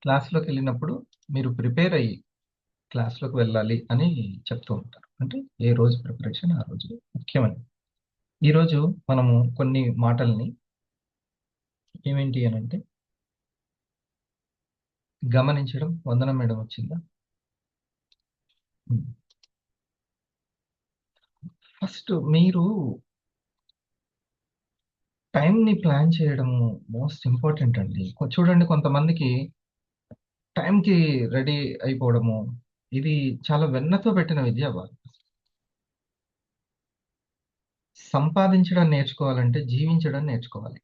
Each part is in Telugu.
క్లాస్లోకి వెళ్ళినప్పుడు మీరు ప్రిపేర్ అయ్యి క్లాస్లోకి వెళ్ళాలి అని చెప్తూ ఉంటారు. అంటే ఏ రోజు ప్రిపరేషన్ ఆ రోజు ముఖ్యమని. ఈరోజు మనము కొన్ని మాటల్ని ఏమేంటి అని అంటే గమనించడం. వందనం మేడం వచ్చిందా? ఫస్ట్ మీరు టైంని ప్లాన్ చేయడము మోస్ట్ ఇంపార్టెంట్ అండి. చూడండి, కొంతమందికి టైంకి రెడీ అయిపోవడము ఇది చాలా వెన్నతో పెట్టిన విద్య. వాళ్ళు సంపాదించడం నేర్చుకోవాలంటే జీవించడం నేర్చుకోవాలి.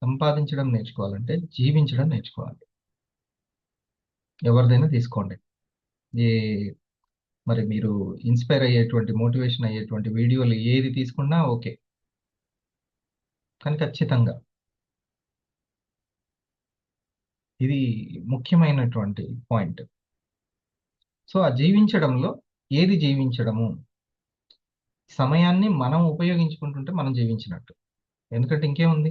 సంపాదించడం నేర్చుకోవాలంటే జీవించడం నేర్చుకోవాలి. ఎవరిదైనా తీసుకోండి. ఏ మరి మీరు ఇన్స్పైర్ అయ్యేటువంటి, మోటివేషన్ అయ్యేటువంటి వీడియోలు ఏది తీసుకున్నా ఓకే, కానీ ఖచ్చితంగా ఇది ముఖ్యమైనటువంటి పాయింట్. సో ఆ జీవించడంలో ఏది జీవించడము? సమయాన్ని మనం ఉపయోగించుకుంటుంటే మనం జీవించినట్టు. ఎందుకంటే ఇంకేముంది,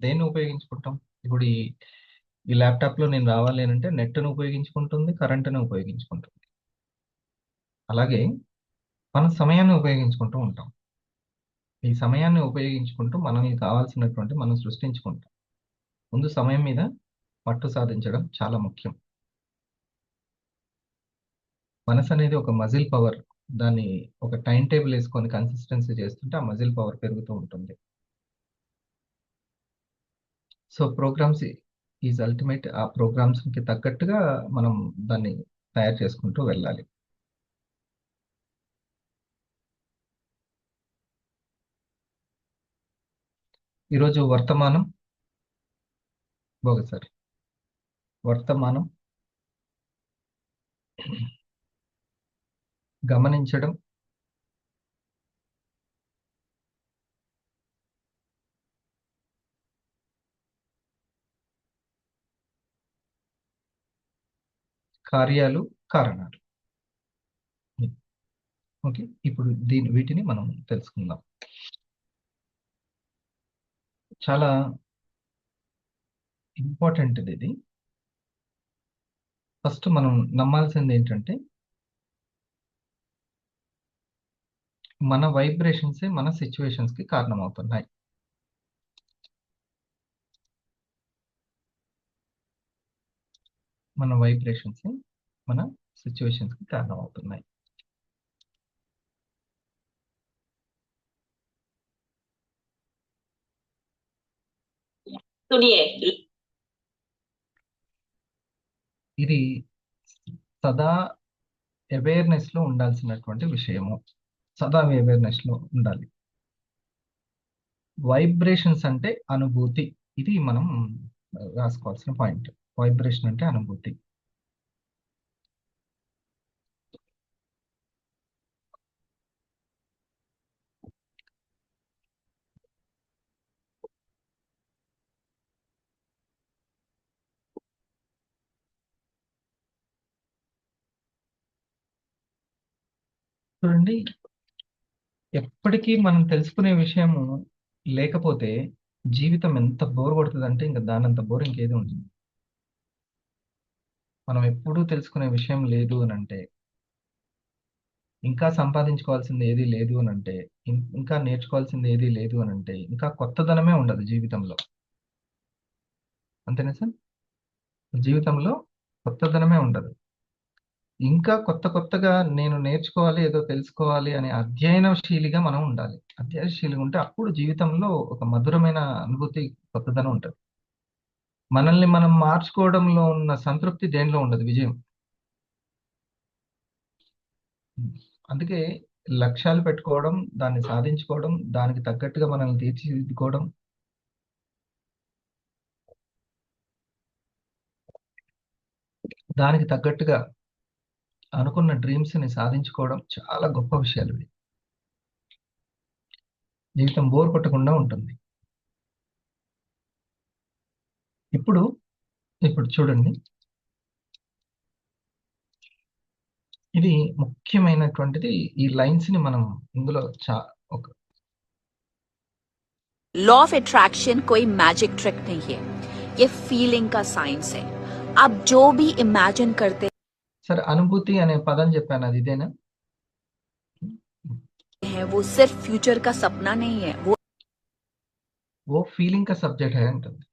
దేన్ని ఉపయోగించుకుంటాం? ఇప్పుడు ఈ ల్యాప్టాప్లో నేను రావాలి అని అంటే నెట్ను ఉపయోగించుకుంటుంది, కరెంటును ఉపయోగించుకుంటుంది. అలాగే మనం సమయాన్ని ఉపయోగించుకుంటూ ఉంటాం. ఈ సమయాన్ని ఉపయోగించుకుంటూ మనకి కావాల్సినటువంటి మనం సృష్టించుకుంటాం. ముందు సమయం మీద పట్టు సాధించడం చాలా ముఖ్యం. మనసు అనేది ఒక మజిల్ పవర్. దాన్ని ఒక టైం టేబుల్ వేసుకొని కన్సిస్టెన్సీ చేస్తుంటే ఆ మజిల్ పవర్ పెరుగుతూ ఉంటుంది. So programs is ultimate. ఆ ప్రోగ్రామ్స్కి తగ్గట్టుగా మనం దాన్ని తయారు చేసుకుంటూ వెళ్ళాలి. ఈరోజు వర్తమానం బోగసారి వర్తమానం గమనించడం, కార్యాలు, కారణాలు. ఓకే, ఇప్పుడు వీటిని మనం తెలుసుకుందాం. చాలా ఇంపార్టెంట్ ఇది. ఫస్ట్ మనం నమ్మాల్సింది ఏంటంటే మన వైబ్రేషన్సే మన సిచ్యువేషన్స్కి కారణమవుతున్నాయి. మన వైబ్రేషన్సే మన సిచ్యువేషన్స్కి కారణమవుతున్నాయి. ఇది సదా అవేర్నెస్లో ఉండాల్సినటువంటి విషయము. సదా అవేర్నెస్లో ఉండాలి. వైబ్రేషన్స్ అంటే అనుభూతి. ఇది మనం రాసుకోవాల్సిన పాయింట్. వైబ్రేషన్ అంటే అనుభూతి. చూడండి, ఎప్పటికీ మనం తెలుసుకునే విషయము లేకపోతే జీవితం ఎంత బోర్ కొడుతుందంటే ఇంకా దానంత బోర్ ఇంకేది ఉంటుంది. మనం ఎప్పుడూ తెలుసుకునే విషయం లేదు అని అంటే, ఇంకా సంపాదించుకోవాల్సింది ఏది లేదు అని అంటే, ఇంకా నేర్చుకోవాల్సింది ఏది లేదు అని అంటే, ఇంకా కొత్తదనమే ఉండదు జీవితంలో. అంతేనా సార్? జీవితంలో కొత్తదనమే ఉండదు. ఇంకా కొత్తగా నేను నేర్చుకోవాలి, ఏదో తెలుసుకోవాలి అనే అధ్యయనశీలిగా మనం ఉండాలి. అధ్యయనశీలిగా ఉంటే అప్పుడు జీవితంలో ఒక మధురమైన అనుభూతి, కొత్తదనం ఉంటుంది. మనల్ని మనం మార్చుకోవడంలో ఉన్న సంతృప్తి దేనిలో ఉండదు, విజయం. అందుకే లక్ష్యాలు పెట్టుకోవడం, దాన్ని సాధించుకోవడం, దానికి తగ్గట్టుగా మనల్ని తీర్చిదిద్దుకోవడం, దానికి తగ్గట్టుగా అనుకున్న డ్రీమ్స్ని సాధించుకోవడం చాలా గొప్ప విషయాలు ఇవి. జీవితం బోర్ కొట్టకుండా ఉంటుంది. ఇప్పుడు చూడండి, ఇది ముఖ్యమైనటువంటిది. ఈ లైన్స్ ని మనం ఇందులో ఒక लॉ ऑफ अट्रैक्शन कोई मैजिक ट्रिक नहीं है, ये फीलिंग का साइंस है। आप जो भी इमेजिन करते సరే, అనుభూతి అనే పదం చెప్పాను, అది ఇదేనా? हैं वो सिर्फ फ्यूचर का सपना नहीं है, ఓ ఫీలింగ్ కా సబ్జెక్ట్ హై అంటుంది.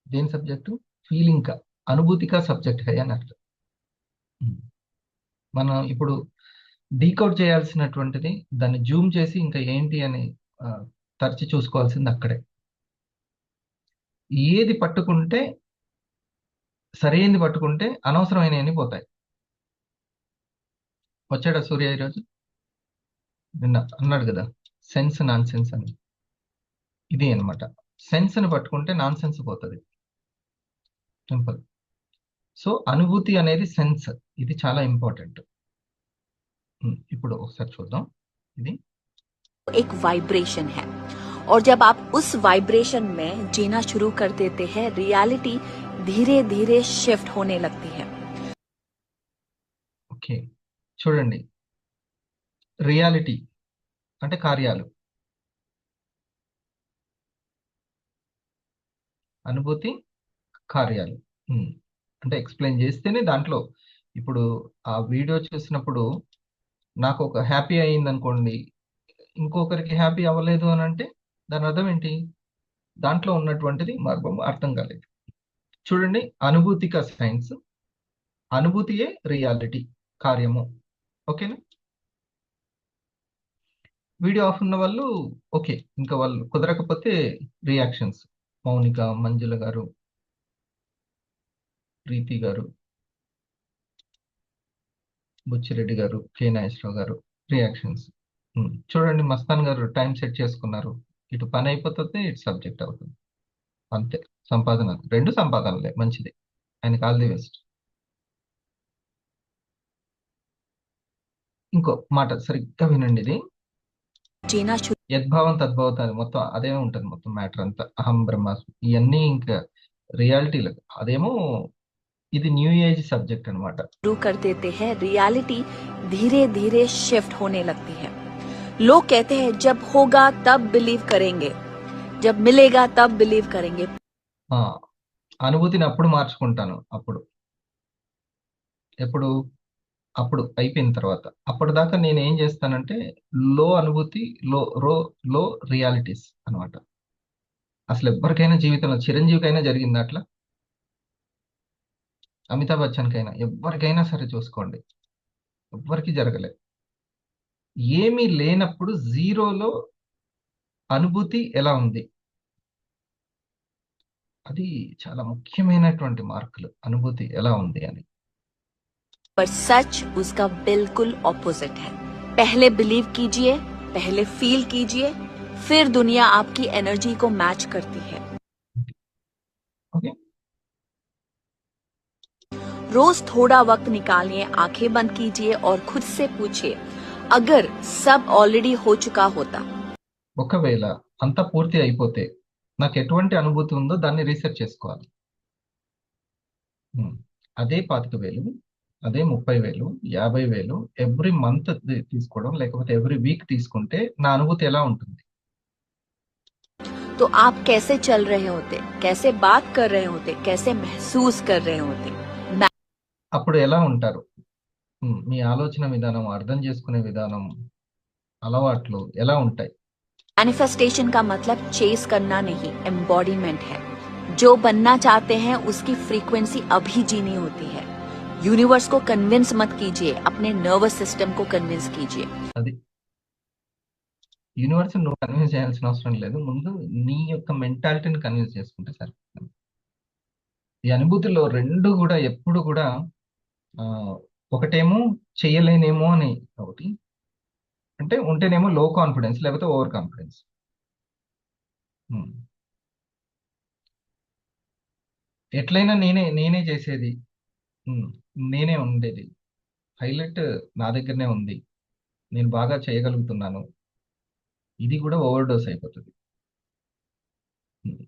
దేని సబ్జెక్టు? ఫీలింగ్ కా, అనుభూతి కా సబ్జెక్ట్ హై అని అర్థం. ఉమ్. మనం ఇప్పుడు డీకోడ్ చేయాల్సినటువంటిది, దాన్ని జూమ్ చేసి ఇంకా ఏంటి అని ఆ, తరచి చూసుకోవాల్సింది అక్కడే. ఏది పట్టుకుంటే, సరైనది పట్టుకుంటే అనవసరమైనవి పోతాయి. వచ్చాడా సూర్య ఈరోజు? నిన్న అన్నాడు కదా, సెన్స్ నాన్ సెన్స్ అని. ఇది అనమాట. సెన్స్ ని పట్టుకుంటే నాన్ సెన్స్ పోతుంది. సింపుల్. సో అనుభూతి అనేది సెన్స్, ఇది చాలా ఇంపార్టెంట్. ఇప్పుడు ఒకసారి చూద్దాం. ఇది एक वाइब्रेशन है। और जब आप उस वाइब्रेशन में जीना शुरू कर देते हैं, रियलिटी धीरे धीरे शिफ्ट होने लगती है। ఓకే, చూడండి. రియాలిటీ అంటే కార్యాలు, అనుభూతి కార్యాలు. ఉమ్. అంటే ఎక్స్ప్లెయిన్ చేస్తేనే దాంట్లో, ఇప్పుడు ఆ వీడియో చూసినప్పుడు నాకు ఒక హ్యాపీ అయింది అనుకోండి, ఇంకొకరికి హ్యాపీ అవ్వలేదు అని అంటే దాని అర్థం ఏంటి? దాంట్లో ఉన్నటువంటిది మర్మం అర్థం కాలేదు. చూడండి, అనుభూతిక సైన్స్, అనుభూతియే రియాలిటీ, కార్యము. ఓకేనా? వీడియో ఆఫ్ ఉన్న వాళ్ళు ఓకే, ఇంకా వాళ్ళు కుదరకపోతే రియాక్షన్స్. మౌనిక, మంజుల గారు, ప్రీతి గారు, బుచ్చిరెడ్డి గారు, కె నాగేశ్వరరావు గారు, రియాక్షన్స్. చూడండి, మస్తాన్ గారు టైం సెట్ చేసుకున్నారు. ఇటు పని అయిపోతుంది, ఇటు సబ్జెక్ట్ అవుతుంది. అంతే. సంపాదన, రెండు సంపాదనలే, మంచిది. ఆయనకి ఆల్ ది బెస్ట్. ఇంకో మాట సరిగ్గా వినండి. ఇది जीना शुरू యద్భావం తద్భవత, మొత్తం అదే ఉంటుంది, మొత్తం మ్యాటర్ అంతా. అహం బ్రహ్మాస్మి, ఇవన్నీ ఇంకా రియాలిటీలు. అదేమో ఇది న్యూ ఏజ్ సబ్జెక్ట్ అనమాట. कर देते हैं, रियलिटी धीरे धीरे शिफ्ट होने लगती है। लोग कहते हैं जब होगा तब बिलीव करेंगे, जब मिलेगा तब बिलीव करेंगे। ఆ, అనుభూతిని అప్పుడు మార్చుకుంటాను. అప్పుడు ఎప్పుడు? అప్పుడు అయిపోయిన తర్వాత. అప్పటిదాకా నేను ఏం చేస్తానంటే, లో అనుభూతి, లో లో రియాలిటీస్ అనమాట. అసలు ఎవరికైనా జీవితంలో, చిరంజీవికైనా జరిగింది అట్లా, అమితాబ్ బచ్చన్కైనా, ఎవరికైనా సరే చూసుకోండి, ఎవ్వరికి జరగలే. ఏమీ లేనప్పుడు జీరోలో అనుభూతి ఎలా ఉంది, అది చాలా ముఖ్యమైనటువంటి మార్కులు, అనుభూతి ఎలా ఉంది అని. पर सच उसका बिल्कुल ऑपोजिट है। पहले बिलीव कीजिए, पहले फील कीजिए, फिर दुनिया आपकी एनर्जी को मैच करती है। ఓకే, रोज थोड़ा वक्त निकालिए, आंखें बंद कीजिए और खुद से पूछिए, अगर सब ऑलरेडी हो चुका होता। ఒకవేళ అంతా పూర్తి అయిపోతే నాకు ఎటువంటి అనుభూతి ఉందో దాన్ని రీసెర్చ్ చేసుకోవాలి. అదే 25,000, అదే 30,000, 50,000 ఎవ్రీ మంత్ తీసుకోవడం, లేకపోతే ఎవ్రీ వీక్ తీసుకుంటే నా అనుభూతి ఎలా ఉంటుంది? तो आप कैसे चल रहे होते, कैसे बात कर रहे होते, कैसे महसूस कर रहे होते। అప్పుడు ఎలా ఉంటారు? మీ ఆలోచన విధానం, అర్థం చేసుకునే విధానం, అలవాట్లు ఎలా ఉంటాయి? मैनिफेस्टेशन का मतलब चेस करना नहीं, एम्बॉडीमेंट है। जो बनना चाहते हैं उसकी फ्रीक्वेंसी अभी जीनी होती है। यूनिवर्स को कन्विंस मत कीजिए, अपने नर्वस सिस्टम को कन्विंस कीजिए। అది యూనివర్స్ నువ్వు కన్విన్స్ చేయాల్సిన అవసరం లేదు, ముందు నీ యొక్క మెంటాలిటీని కన్విన్స్ చేసుకుంటే సరిపోతుంది. ఈ అనుభూతిలో రెండు కూడా ఎప్పుడు కూడా ఆ, ఒకటేమో చెయ్యలేనేమో అని ఒకటి, అంటే ఉంటేనేమో లో కాన్ఫిడెన్స్, లేకపోతే ఓవర్ కాన్ఫిడెన్స్. ఎట్లయినా నేనే నేనే చేసేది, ఉమ్, నేనే ఉండేది, హైలైట్ నా దగ్గరనే ఉంది, నేను బాగా చేయగలుగుతున్నాను, ఇది కూడా ఓవర్ డోస్ అయిపోతుంది. ఉమ్,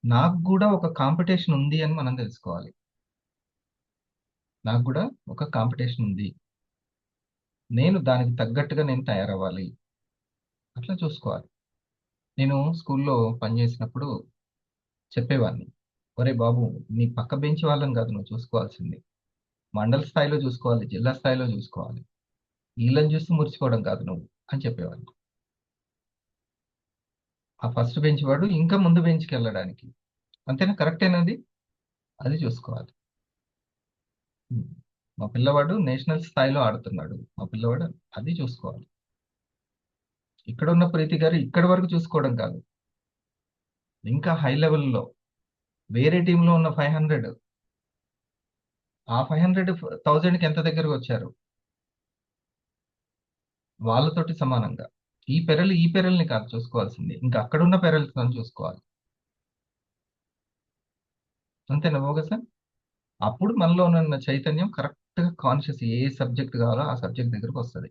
నాకు కూడా ఒక కాంపిటీషన్ ఉంది అని మనం తెలుసుకోవాలి. నాకు కూడా ఒక కాంపిటీషన్ ఉంది, నేను దానికి తగ్గట్టుగా నేను తయారవ్వాలి, అట్లా చూసుకోవాలి. నేను స్కూల్లో పనిచేసినప్పుడు చెప్పేవాడిని, ఒరే బాబు, నీ పక్క బెంచ్ వాళ్ళని కాదు నువ్వు చూసుకోవాల్సింది, మండల స్థాయిలో చూసుకోవాలి, జిల్లా స్థాయిలో చూసుకోవాలి, వీళ్ళని చూస్తూ మురిసిపోవడం కాదు నువ్వు అని చెప్పేవాడిని. ఆ ఫస్ట్ బెంచ్ వాడు ఇంకా ముందు బెంచ్కి వెళ్ళడానికి, అంతేనా? కరెక్టేనది, అది చూసుకోవాలి. ఉమ్. మా పిల్లవాడు నేషనల్ స్థాయిలో ఆడుతున్నాడు, మా పిల్లవాడు అది చూసుకోవాలి. ఇక్కడ ఉన్న ప్రీతి గారు ఇక్కడి వరకు చూసుకోవడం కాదు, ఇంకా హై లెవెల్లో వేరే టీంలో ఉన్న 500, ఆ 500,000కి ఎంత దగ్గరకు వచ్చారు, వాళ్ళతోటి సమానంగా. ఈ పెరల్ని కాదు చూసుకోవాల్సింది, ఇంకా అక్కడున్న పెరల్తో చూసుకోవాలి. అంతేనా బాగా సార్? అప్పుడు మనలో ఉన్న చైతన్యం కరెక్ట్ గా కాన్షియస్ ఏ సబ్జెక్ట్ కావాలో ఆ సబ్జెక్ట్ దగ్గరకు వస్తుంది.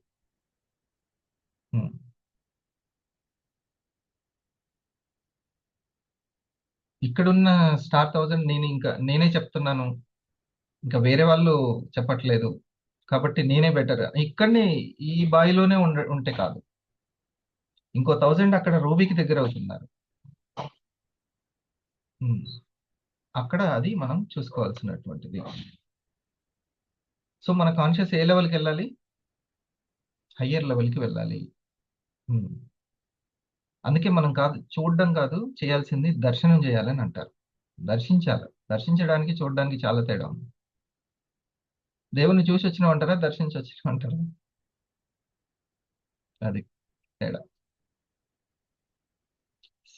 ఇక్కడున్న స్టార్ 1000 నేనే చెప్తున్నాను, ఇంకా వేరే వాళ్ళు చెప్పట్లేదు, కాబట్టి నేనే బెటర్ ఇక్కడనే ఈ బాయిలోనే ఉంటే కాదు, ఇంకో 1000 అక్కడ రూబీకి దగ్గర అవుతున్నారు. ఉమ్. అక్కడ అది మనం చూసుకోవాల్సినటువంటిది. సో మన కాన్షియస్ ఏ లెవెల్కి వెళ్ళాలి? హయ్యర్ లెవెల్కి వెళ్ళాలి. ఉమ్. అందుకే మనం కాదు చూడడం కాదు చేయాల్సింది, దర్శనం చేయాలని అంటారు. దర్శించాలి. దర్శించడానికి చూడడానికి చాలా తేడా ఉంది. దేవుణ్ణి చూసి వచ్చినామంటారా, దర్శించి వచ్చినామంటారా? అది తేడా.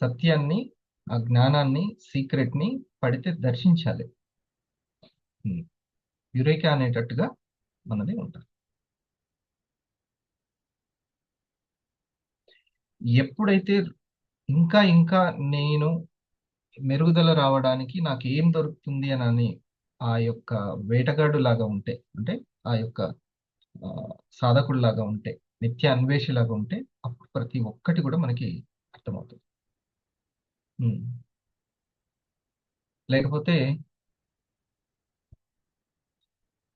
సత్యాన్ని, ఆ జ్ఞానాన్ని, సీక్రెట్ ని పడితే దర్శించాలి. యురేకా అనేటట్టుగా మనది ఉంటుంది. ఎప్పుడైతే ఇంకా ఇంకా నేను మెరుగుదల రావడానికి నాకు ఏం దొరుకుతుంది అని ఆ యొక్క వేటగాడు లాగా ఉంటే, అంటే ఆ యొక్క ఆ, సాధకుడు లాగా ఉంటే, నిత్య అన్వేషి లాగా ఉంటే, అప్పుడు ప్రతి ఒక్కటి కూడా మనకి అర్థమవుతుంది. ఉమ్. లేకపోతే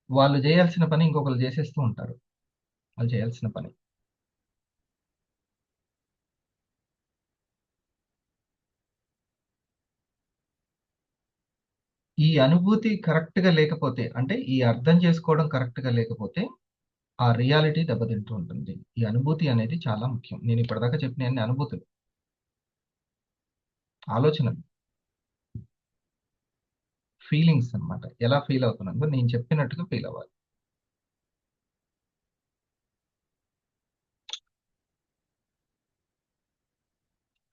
వాళ్ళు చేయాల్సిన పని ఇంకొకరు చేసేస్తూ ఉంటారు, వాళ్ళు చేయాల్సిన పని. ఈ అనుభూతి కరెక్ట్ గా లేకపోతే, అంటే ఈ అర్థం చేసుకోవడం కరెక్ట్ గా లేకపోతే ఆ రియాలిటీ దెబ్బతింటూ ఉంటుంది. ఈ అనుభూతి అనేది చాలా ముఖ్యం. నేను ఇప్పటిదాకా చెప్పిన అన్ని అనుభూతులు, ఆలోచనలు, ఫీలింగ్స్ అన్నమాట. ఎలా ఫీల్ అవుతున్నాను నేను చెప్పినట్టుగా ఫీల్ అవ్వాలి.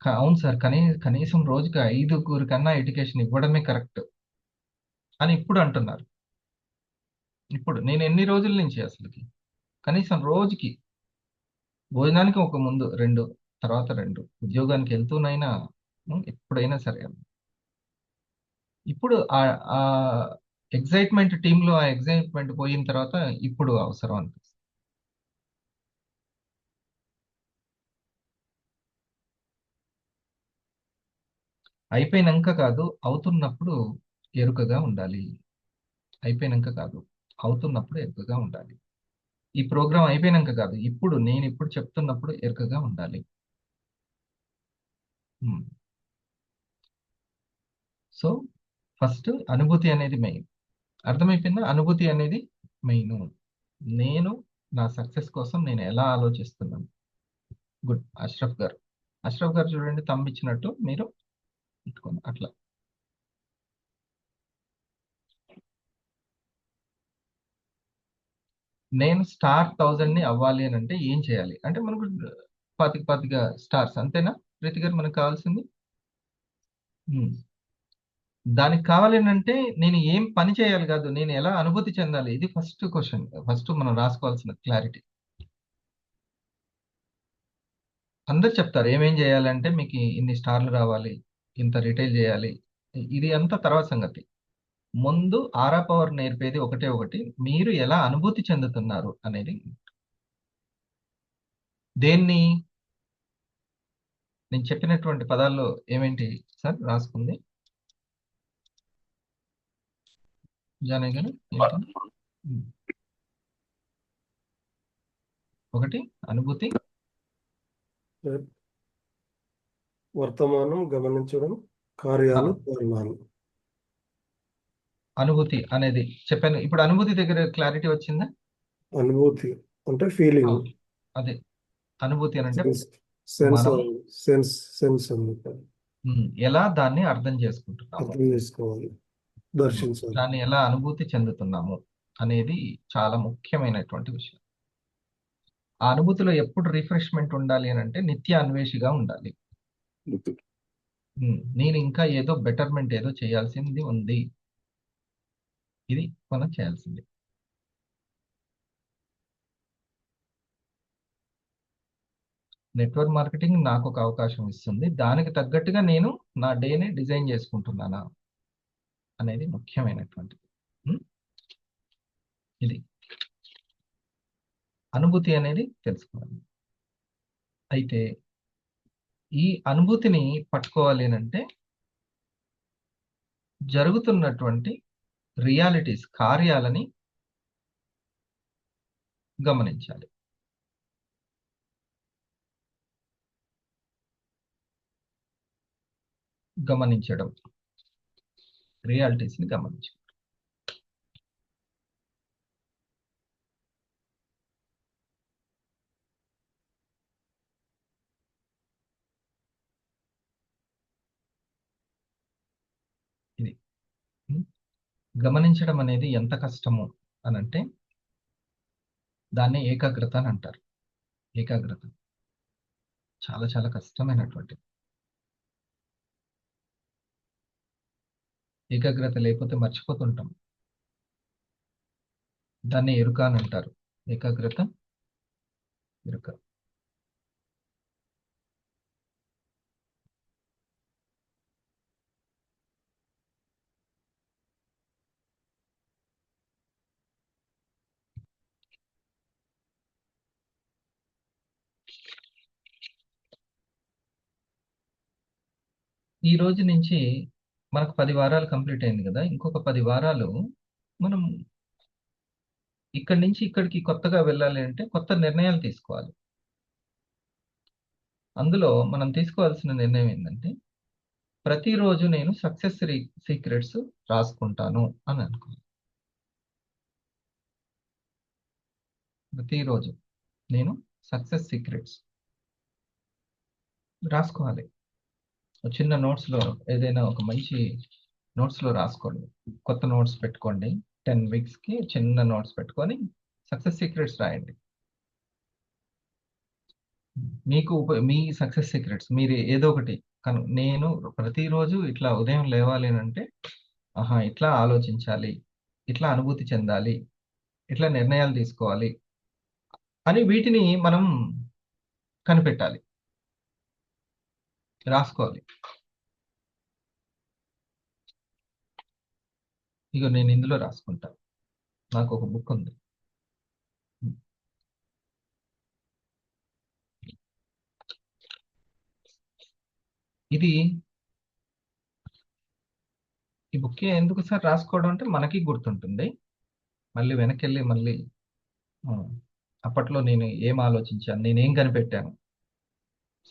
అవును సార్, కనీసం రోజుకి 5 కన్నా ఎడ్యుకేషన్ ఇవ్వడమే కరెక్ట్ అని ఇప్పుడు అంటున్నారు. ఇప్పుడు నేను ఎన్ని రోజుల నుంచి అసలుకి కనీసం రోజుకి భోజనానికి ఒక ముందు 2, తర్వాత 2, ఉద్యోగానికి వెళ్తూనైనా, ఎప్పుడైనా సరే. ఇప్పుడు ఆ ఎగ్జైట్మెంట్ టీంలో ఆ ఎగ్జైట్మెంట్ పోయిన తర్వాత ఇప్పుడు అవసరం అనిపిస్తుంది. అయిపోయినాక కాదు, అవుతున్నప్పుడు ఎరుకగా ఉండాలి. అయిపోయినాక కాదు, అవుతున్నప్పుడు ఎరుకగా ఉండాలి. ఈ ప్రోగ్రాం అయిపోయినాక కాదు, నేను ఇప్పుడు చెప్తున్నప్పుడు ఎరుకగా ఉండాలి. ఉమ్. సో ఫస్ట్ అనుభూతి అనేది మెయిన్. అర్థమైపోయిందా? అనుభూతి అనేది మెయిన్. నేను నా సక్సెస్ కోసం నేను ఎలా ఆలోచిస్తున్నాను. గుడ్. అష్రఫ్ గారు, అష్రఫ్ గారు చూడండి, తమ్మిచ్చినట్టు మీరు పెట్టుకోండి అట్లా. నేను స్టార్ 1000 ని అవ్వాలి అని అంటే ఏం చేయాలి అంటే, మనకు పాతిక స్టార్స్ అంతేనా ప్రీతి గారు మనకు కావాల్సింది? ఉమ్. దానికి కావాలి అని అంటే నేను ఏం పని చేయాలి కాదు, నేను ఎలా అనుభూతి చెందాలి, ఇది ఫస్ట్ క్వశ్చన్. ఫస్ట్ మనం రాసుకోవాల్సిన క్లారిటీ. అందరు చెప్తారు ఏమేం చేయాలంటే మీకు ఇన్ని స్టార్లు రావాలి, ఇంత రిటైల్ చేయాలి, ఇది అంతా తర్వాత సంగతి. ముందు ఆరా పవర్ నేర్పేది ఒకటే ఒకటి, మీరు ఎలా అనుభూతి చెందుతున్నారు అనేది. దేన్ని నేను చెప్పినటువంటి పదాల్లో ఏమేంటి సార్ రాసుకుంది? జానే గారు ఏంటి? ఉమ్. ఒకటి అనుభూతి, వర్తమానం గమనించడం, ఆ, కార్యాలు కారణాలు. అనుభూతి అనేది చెప్పాను. ఇప్పుడు అనుభూతి దగ్గర క్లారిటీ వచ్చిందా? అనుభూతి అంటే ఆ, ఫీలింగ్, అదే అనుభూతి అని అంటే సెన్స్, సెన్స్, మనం సెన్స్ అన్నమాట. ఎలా దాన్ని అర్థం చేసుకుంటున్నాము, అర్థం చేసుకోవాలి, దర్శించాలి. దాన్ని ఎలా అనుభూతి చెందుతున్నాము అనేది చాలా ముఖ్యమైనటువంటి విషయం. ఆ అనుభూతిలో ఎప్పుడు రిఫ్రెష్మెంట్ ఉండాలి అని అంటే నిత్య అన్వేషిగా ఉండాలి. నేను ఇంకా ఏదో బెటర్మెంట్ ఏదో చేయాల్సింది ఉంది, ఇది మనం చేయాల్సింది. నెట్వర్క్ మార్కెటింగ్ నాకు ఒక అవకాశం ఇస్తుంది, దానికి తగ్గట్టుగా నేను నా డేని డిజైన్ చేసుకుంటున్నానా అనేది ముఖ్యమైనటువంటిది. ఉమ్, ఇది అనుభూతి అనేది తెలుసుకోవాలి. అయితే ఈ అనుభూతిని పట్టుకోవాలి అని అంటే జరుగుతున్నటువంటి రియాలిటీస్, కార్యాలని గమనించాలి. గమనించడం, రియాలిటీస్ని గమనించడం. ఇది ఉమ్, గమనించడం అనేది ఎంత కష్టము అని అంటే దాన్ని ఏకాగ్రత అని అంటారు. ఏకాగ్రత చాలా చాలా కష్టమైనటువంటిది. ఏకాగ్రత లేకపోతే మర్చిపోతుంటాం. దాన్ని ఎరుక అని అంటారు. ఏకాగ్రత, ఎరుక. ఈ రోజు నుంచి మనకు 10 వారాలు కంప్లీట్ అయింది కదా, ఇంకొక 10 వారాలు మనం ఇక్కడి నుంచి ఇక్కడికి కొత్తగా వెళ్ళాలి అంటే కొత్త నిర్ణయాలు తీసుకోవాలి. అందులో మనం తీసుకోవాల్సిన నిర్ణయం ఏంటంటే ప్రతిరోజు నేను సక్సెస్ సీక్రెట్స్ రాసుకుంటాను అని అనుకోవాలి. ప్రతిరోజు నేను సక్సెస్ సీక్రెట్స్ రాసుకోవాలి. ఒక చిన్న నోట్స్లో ఏదైనా ఒక మంచి నోట్స్లో రాసుకోండి. కొత్త నోట్స్ పెట్టుకోండి. 10 వీక్స్కి చిన్న నోట్స్ పెట్టుకొని సక్సెస్ సీక్రెట్స్ రాయండి. మీకు మీ సక్సెస్ సీక్రెట్స్ మీరు ఏదో ఒకటి నేను ప్రతిరోజు ఇట్లా ఉదయం లేవాలి అని అంటే ఆహా ఇట్లా ఆలోచించాలి, ఇట్లా అనుభూతి చెందాలి, ఇట్లా నిర్ణయాలు తీసుకోవాలి అని వీటిని మనం కనిపెట్టాలి, రాసుకోవాలి. ఇగో నేను ఇందులో రాసుకుంటా. నాకు ఒక బుక్ ఉంది. ఇది ఈ బుక్ ఎందుకు సార్ రాసుకోవడం అంటే మనకి గుర్తుంటుంది. మళ్ళీ వెనక్కి వెళ్ళి మళ్ళీ ఆ, అప్పట్లో నేను ఏం ఆలోచించాను, నేనేం కనిపెట్టాను,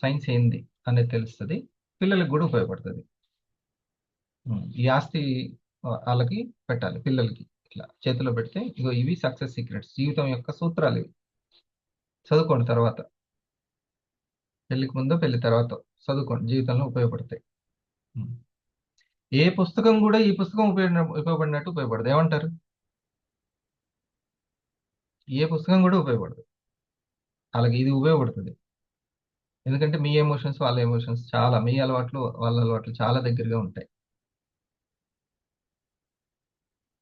సైన్స్ ఏంది అనేది తెలుస్తుంది. పిల్లలకు కూడా ఉపయోగపడుతుంది. ఈ ఆస్తి వాళ్ళకి పెట్టాలి, పిల్లలకి ఇట్లా చేతిలో పెడితే ఇగో ఇవి సక్సెస్ సీక్రెట్స్, జీవితం యొక్క సూత్రాలు ఇవి. చదువుకోండి తర్వాత, పెళ్లికి ముందో పెళ్లి తర్వాత చదువుకోండి, జీవితంలో ఉపయోగపడతాయి. ఉమ్. ఏ పుస్తకం కూడా ఈ పుస్తకం ఉపయోగపడినట్టు ఉపయోగపడదు. ఏమంటారు? ఏ పుస్తకం కూడా ఉపయోగపడదు. అలాగే ఇది ఉపయోగపడుతుంది. ఎందుకంటే మీ ఎమోషన్స్ వాళ్ళ ఎమోషన్స్ చాలా, మీ అలవాట్లు వాళ్ళ అలవాట్లు చాలా దగ్గరగా ఉంటాయి.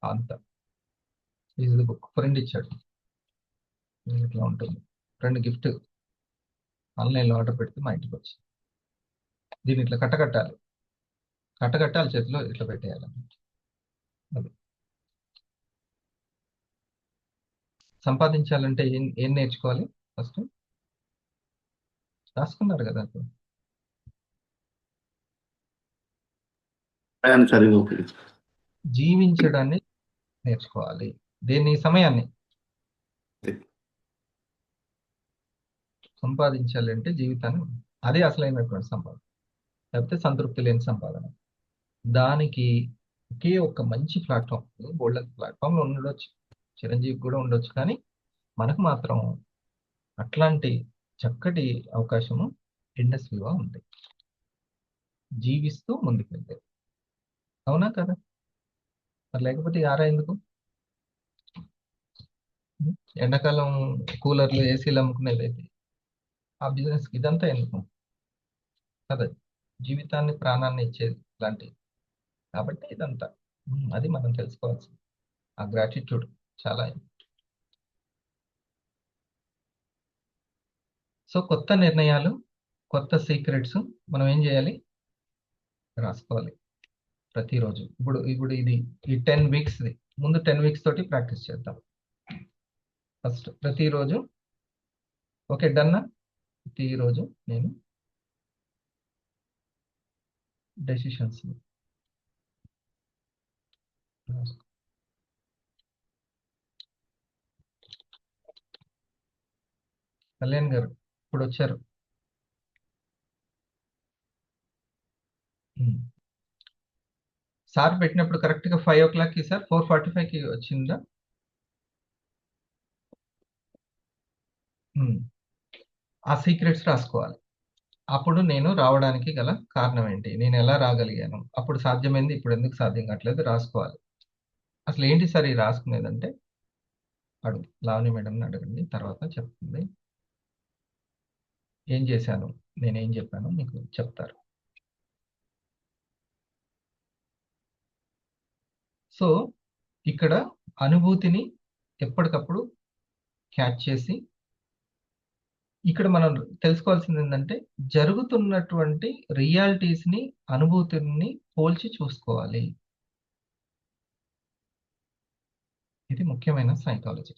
అంత ఇది బుక్ ఫ్రెండ్ ఇచ్చాడు, ఇట్లా ఉంటుంది. ఫ్రెండ్ గిఫ్ట్ ఆన్లైన్లో ఆర్డర్ పెడితే మా ఇంటికి వచ్చి దీన్ని ఇట్లా కట్టకట్టాలి, కట్టకట్టాలి, చేతిలో ఇట్లా పెట్టేయాలి. అది సంపాదించాలంటే ఏం ఏం నేర్చుకోవాలి? ఫస్ట్ రాసుకున్నారు కదా ఇప్పుడు. జీవించడాన్ని నేర్చుకోవాలి. దేన్ని? సమయాన్ని. సంపాదించాలి అంటే జీవితాన్ని, అదే అసలైనటువంటి సంపాదన, లేకపోతే సంతృప్తి లేని సంపాదన. దానికి ఒకే ఒక మంచి ప్లాట్ఫామ్, గోల్డెన్ ప్లాట్ఫామ్లో ఉండొచ్చు, చిరంజీవి కూడా ఉండొచ్చు, కానీ మనకు మాత్రం అట్లాంటి చక్కటి అవకాశము ఇండస్ట్రీలో ఉంది, జీవిస్తూ ముందుకెళ్తే. అవునా కదా? మరి లేకపోతే ఆరా ఎందుకు? ఎండాకాలం కూలర్లు ఏసీలు అమ్ముకునేదైతే ఆ బిజినెస్ ఇదంతా ఎందుకు కదా? జీవితాన్ని ప్రాణాన్ని ఇచ్చేది లాంటివి కాబట్టి ఇదంతా. అది మనం తెలుసుకోవాల్సింది. ఆ గ్రాటిట్యూడ్ చాలా. సో కొత్త నిర్ణయాలు, కొత్త సీక్రెట్స్ మనం ఏం చేయాలి? రాసుకోవాలి ప్రతిరోజు. ఇప్పుడు ఇప్పుడు ఇది ఈ 10 వీక్స్ది, ముందు 10 వీక్స్ తోటి ప్రాక్టీస్ చేద్దాం. ఫస్ట్ ప్రతిరోజు, ఓకే డన్నా? ప్రతిరోజు నేను డెసిషన్స్ కళ్యాణ్ గారు ఇప్పుడు వచ్చారు. సార్ పెట్టినప్పుడు కరెక్ట్గా 5 o'clockకి సార్ 4:45కి వచ్చిందా? ఆ సీక్రెట్స్ రాసుకోవాలి. అప్పుడు నేను రావడానికి గల కారణం ఏంటి, నేను ఎలా రాగలిగాను, అప్పుడు సాధ్యమైంది, ఇప్పుడు ఎందుకు సాధ్యం కావట్లేదు రాసుకోవాలి. అసలు ఏంటి సార్ ఈ రాసుకునేదంటే, అడుగు లావణ్య మేడంని అడగండి, తర్వాత చెప్తుంది. ఏం చేశాను, నేనేం చెప్పాను మీకు చెప్తారు. సో ఇక్కడ అనుభూతిని ఎప్పటికప్పుడు క్యాచ్ చేసి, ఇక్కడ మనం తెలుసుకోవాల్సింది ఏంటంటే జరుగుతున్నటువంటి రియాలిటీస్ని, అనుభూతిని పోల్చి చూసుకోవాలి. ఇది ముఖ్యమైన సైకాలజీ.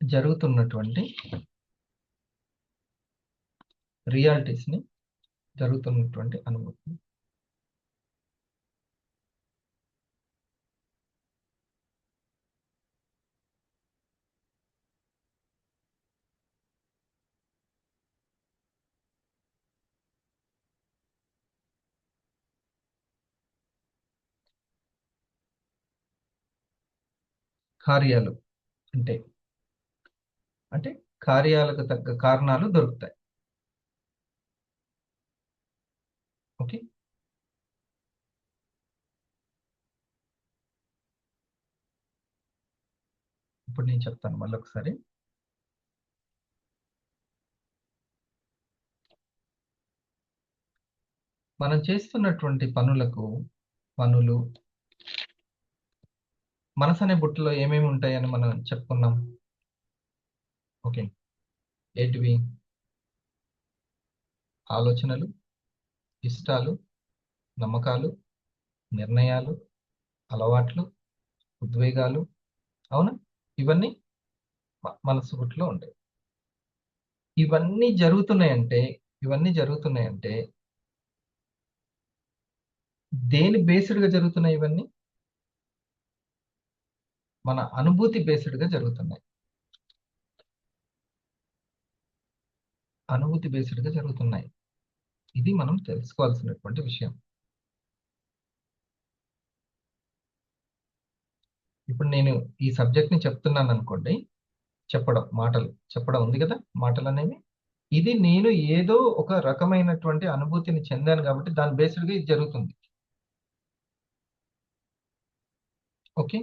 జరుగుతున్నటువంటి రియాలిటీస్ని, జరుగుతున్నటువంటి అనుభూతిని. కార్యాలు అంటే అంటే కార్యాలకు తగ్గ కారణాలు దొరుకుతాయి. ఓకే, ఇప్పుడు నేను చెప్తాను మళ్ళీ ఒకసారి. మనం చేస్తున్నటువంటి పనులు మనసు అనే బుట్టలో ఏమేమి ఉంటాయని మనం చెప్పుకున్నాం. ఓకే, ఏంటివి? ఆలోచనలు, ఇష్టాలు, నమ్మకాలు, నిర్ణయాలు, అలవాట్లు, ఉద్వేగాలు. అవునా? ఇవన్నీ మనసు బుట్టలో ఉంటాయి. ఇవన్నీ జరుగుతున్నాయంటే దేని బేస్డ్గా జరుగుతున్నాయి? ఇవన్నీ మన అనుభూతి బేస్డ్గా జరుగుతున్నాయి. అనుభూతి బేస్డ్గా జరుగుతున్నాయి. ఇది మనం తెలుసుకోవాల్సినటువంటి విషయం. ఇప్పుడు నేను ఈ సబ్జెక్ట్ని చెప్తున్నాను అనుకోండి, మాటలు చెప్పడం ఉంది కదా, మాటలు అనేవి. ఇది నేను ఏదో ఒక రకమైనటువంటి అనుభూతిని చెందాను కాబట్టి దాని బేస్డ్గా ఇది జరుగుతుంది. ఓకే,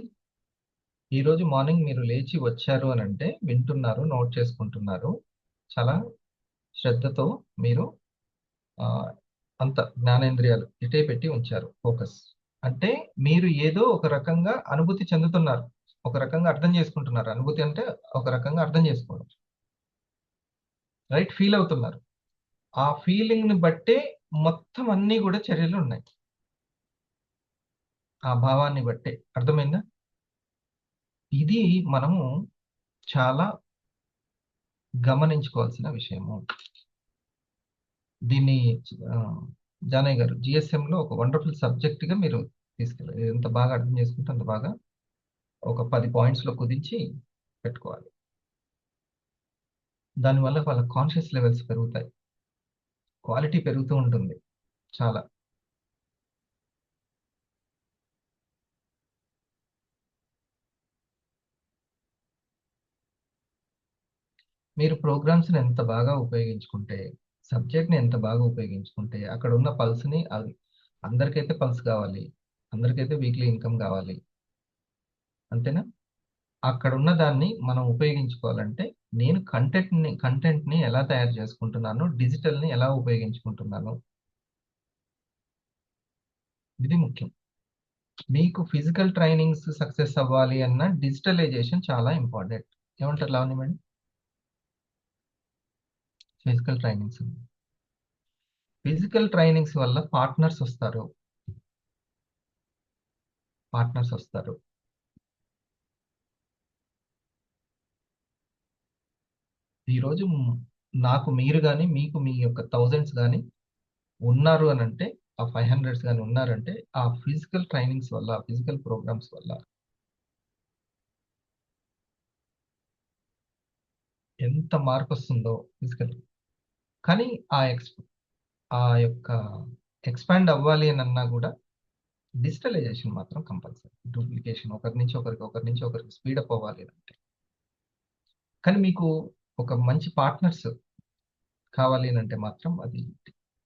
ఈరోజు మార్నింగ్ మీరు లేచి వచ్చారు అని అంటే వింటున్నారు, నోట్ చేసుకుంటున్నారు, చాలా శ్రద్ధతో మీరు అంత జ్ఞానేంద్రియాలు ఇటే పెట్టి ఉంచారు, ఫోకస్. అంటే మీరు ఏదో ఒక రకంగా అనుభూతి చెందుతున్నారు, ఒక రకంగా అర్థం చేసుకుంటున్నారు. అనుభూతి అంటే ఒక రకంగా అర్థం చేసుకోవడం, రైట్? ఫీల్ అవుతున్నారు. ఆ ఫీలింగ్ని బట్టే మొత్తం అన్నీ కూడా చర్యలు ఉన్నాయి, ఆ భావాన్ని బట్టే. అర్థమైందా? ఇది మనము చాలా గమనించుకోవాల్సిన విషయము. దీన్ని జానయ్య గారు జిఎస్ఎంలో ఒక వండర్ఫుల్ సబ్జెక్ట్గా మీరు తీసుకెళ్ళారు. ఎంత బాగా అర్థం చేసుకుంటే అంత బాగా ఒక 10 పాయింట్స్లో కుదించి పెట్టుకోవాలి. దానివల్ల వాళ్ళ కాన్షియస్ లెవెల్స్ పెరుగుతాయి. క్వాలిటీ పెరుగుతూ ఉంటుంది చాలా. మీరు ప్రోగ్రామ్స్ని ఎంత బాగా ఉపయోగించుకుంటే, సబ్జెక్ట్ని ఎంత బాగా ఉపయోగించుకుంటే, అక్కడ ఉన్న పల్స్ని, అది అందరికైతే పల్స్ కావాలి, అందరికైతే వీక్లీ ఇన్కమ్ కావాలి, అంతేనా? అక్కడ ఉన్న దాన్ని మనం ఉపయోగించుకోవాలంటే, నేను కంటెంట్ని ఎలా తయారు చేసుకుంటున్నాను, డిజిటల్ని ఎలా ఉపయోగించుకుంటున్నాను, ఇది ముఖ్యం. మీకు ఫిజికల్ ట్రైనింగ్స్ సక్సెస్ అవ్వాలి అన్న డిజిటలైజేషన్ చాలా ఇంపార్టెంట్. ఏమంటారు లావణ్య మేడం? ఫిజికల్ ట్రైనింగ్స్ వల్ల పార్ట్నర్స్ వస్తారు. ఈరోజు నాకు మీరు కానీ, మీకు మీ యొక్క థౌజండ్స్ కానీ ఉన్నారు అని అంటే, ఆ 500s కానీ ఉన్నారంటే, ఆ ఫిజికల్ ట్రైనింగ్స్ వల్ల, ఫిజికల్ ప్రోగ్రామ్స్ వల్ల ఎంత మార్పు వస్తుందో ఫిజికల్. కానీ ఆ ఆ యొక్క ఎక్స్పాండ్ అవ్వాలి అని అన్నా కూడా డిజిటలైజేషన్ మాత్రం కంపల్సరీ. డూప్లికేషన్ ఒకరి నుంచి ఒకరికి స్పీడప్ అవ్వాలి అంటే. కానీ మీకు ఒక మంచి పార్ట్నర్స్ కావాలి అని అంటే మాత్రం అది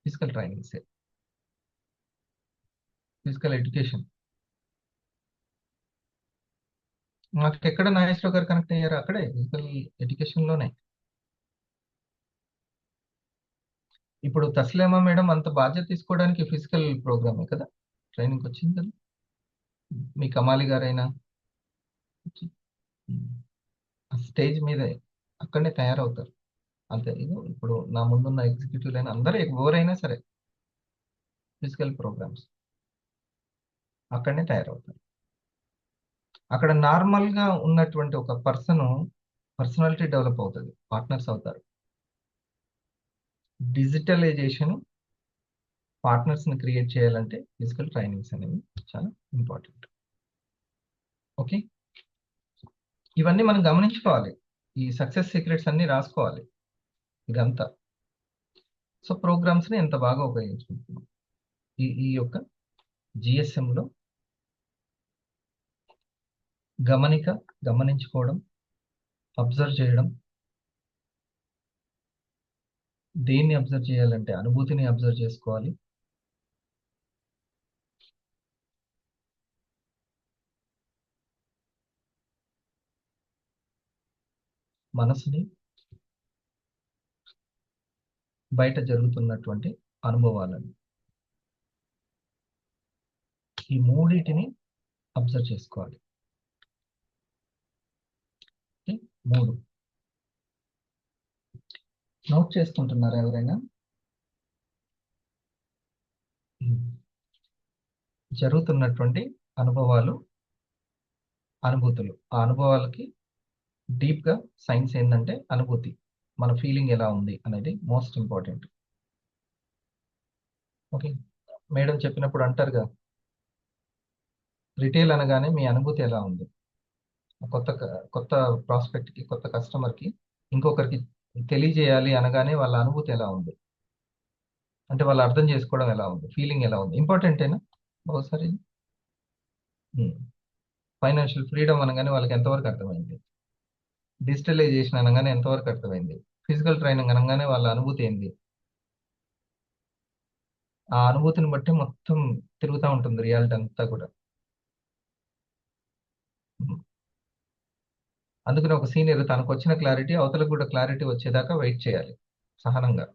ఫిజికల్ ట్రైనింగ్సే, ఫిజికల్ ఎడ్యుకేషన్. నాకు ఎక్కడ నాగేశ్వరరావు గారు కనెక్ట్ అయ్యారు? అక్కడే ఫిజికల్ ఎడ్యుకేషన్లోనే. ఇప్పుడు తస్లేమా మేడం అంత బాధ్యత తీసుకోవడానికి ఫిజికల్ ప్రోగ్రామే కదా, ట్రైనింగ్ వచ్చింది కదా. మీ కమాలి గారైనా స్టేజ్ మీదే అక్కడనే తయారవుతారు. అంతే. ఇదో ఇప్పుడు నా ముందున్న ఎగ్జిక్యూటివ్ అయినా అందరూ ఎవరైనా సరే ఫిజికల్ ప్రోగ్రామ్స్ అక్కడనే తయారవుతారు. అక్కడ నార్మల్గా ఉన్నటువంటి ఒక పర్సనాలిటీ డెవలప్ అవుతుంది, పార్ట్నర్స్ అవుతారు. డిజిటలైజేషన్ పార్ట్నర్స్ని క్రియేట్ చేయాలంటే ఫిజికల్ ట్రైనింగ్స్ అనేవి చాలా ఇంపార్టెంట్. ఓకే, ఇవన్నీ మనం గమనించుకోవాలి. ఈ సక్సెస్ సీక్రెట్స్ అన్ని రాసుకోవాలి ఇదంతా. సో ప్రోగ్రామ్స్ని ఎంత బాగా ఉపయోగించుకుంటున్నాం ఈ యొక్క జిఎస్ఎంలో గమనించుకోవడం, అబ్జర్వ్ చేయడం. దేన్ని అబ్జర్వ్ చేయాలంటే అనుభూతిని అబ్జర్వ్ చేసుకోవాలి. మనసుని, బయట జరుగుతున్నటువంటి అనుభవాలను, ఈ మూడింటిని అబ్జర్వ్ చేసుకోవాలి. ఓకే? 3 నోట్ చేసుకుంటున్నారా ఎవరైనా? జరుగుతున్నటువంటి అనుభవాలు, అనుభూతులు. ఆ అనుభవాలకి డీప్గా సైన్స్ ఏంటంటే అనుభూతి, మన ఫీలింగ్ ఎలా ఉంది అనేది మోస్ట్ ఇంపార్టెంట్. ఓకే, మేడం చెప్పినప్పుడు అంటారుగా, రిటైల్ అనగానే మీ అనుభూతి ఎలా ఉంది? కొత్త ప్రాస్పెక్ట్కి, కొత్త కస్టమర్కి, ఇంకొకరికి తెలియజేయాలి అనగానే వాళ్ళ అనుభూతి ఎలా ఉంది, అంటే వాళ్ళు అర్థం చేసుకోవడం ఎలా ఉంది, ఫీలింగ్ ఎలా ఉంది, ఇంపార్టెంటేనా? ఒకసారి ఫైనాన్షియల్ ఫ్రీడమ్ అనగానే వాళ్ళకి ఎంతవరకు అర్థమైంది, డిజిటలైజేషన్ అనగానే ఎంతవరకు అర్థమైంది, ఫిజికల్ ట్రైనింగ్ అనగానే వాళ్ళ అనుభూతి ఏంది. ఆ అనుభూతిని బట్టి మొత్తం తిరుగుతూ ఉంటుంది రియాలిటీ అంతా కూడా. అందుకని ఒక సీనియర్ తనకు వచ్చిన క్లారిటీ అవతలకు కూడా క్లారిటీ వచ్చేదాకా వెయిట్ చేయాలి సహనంగా.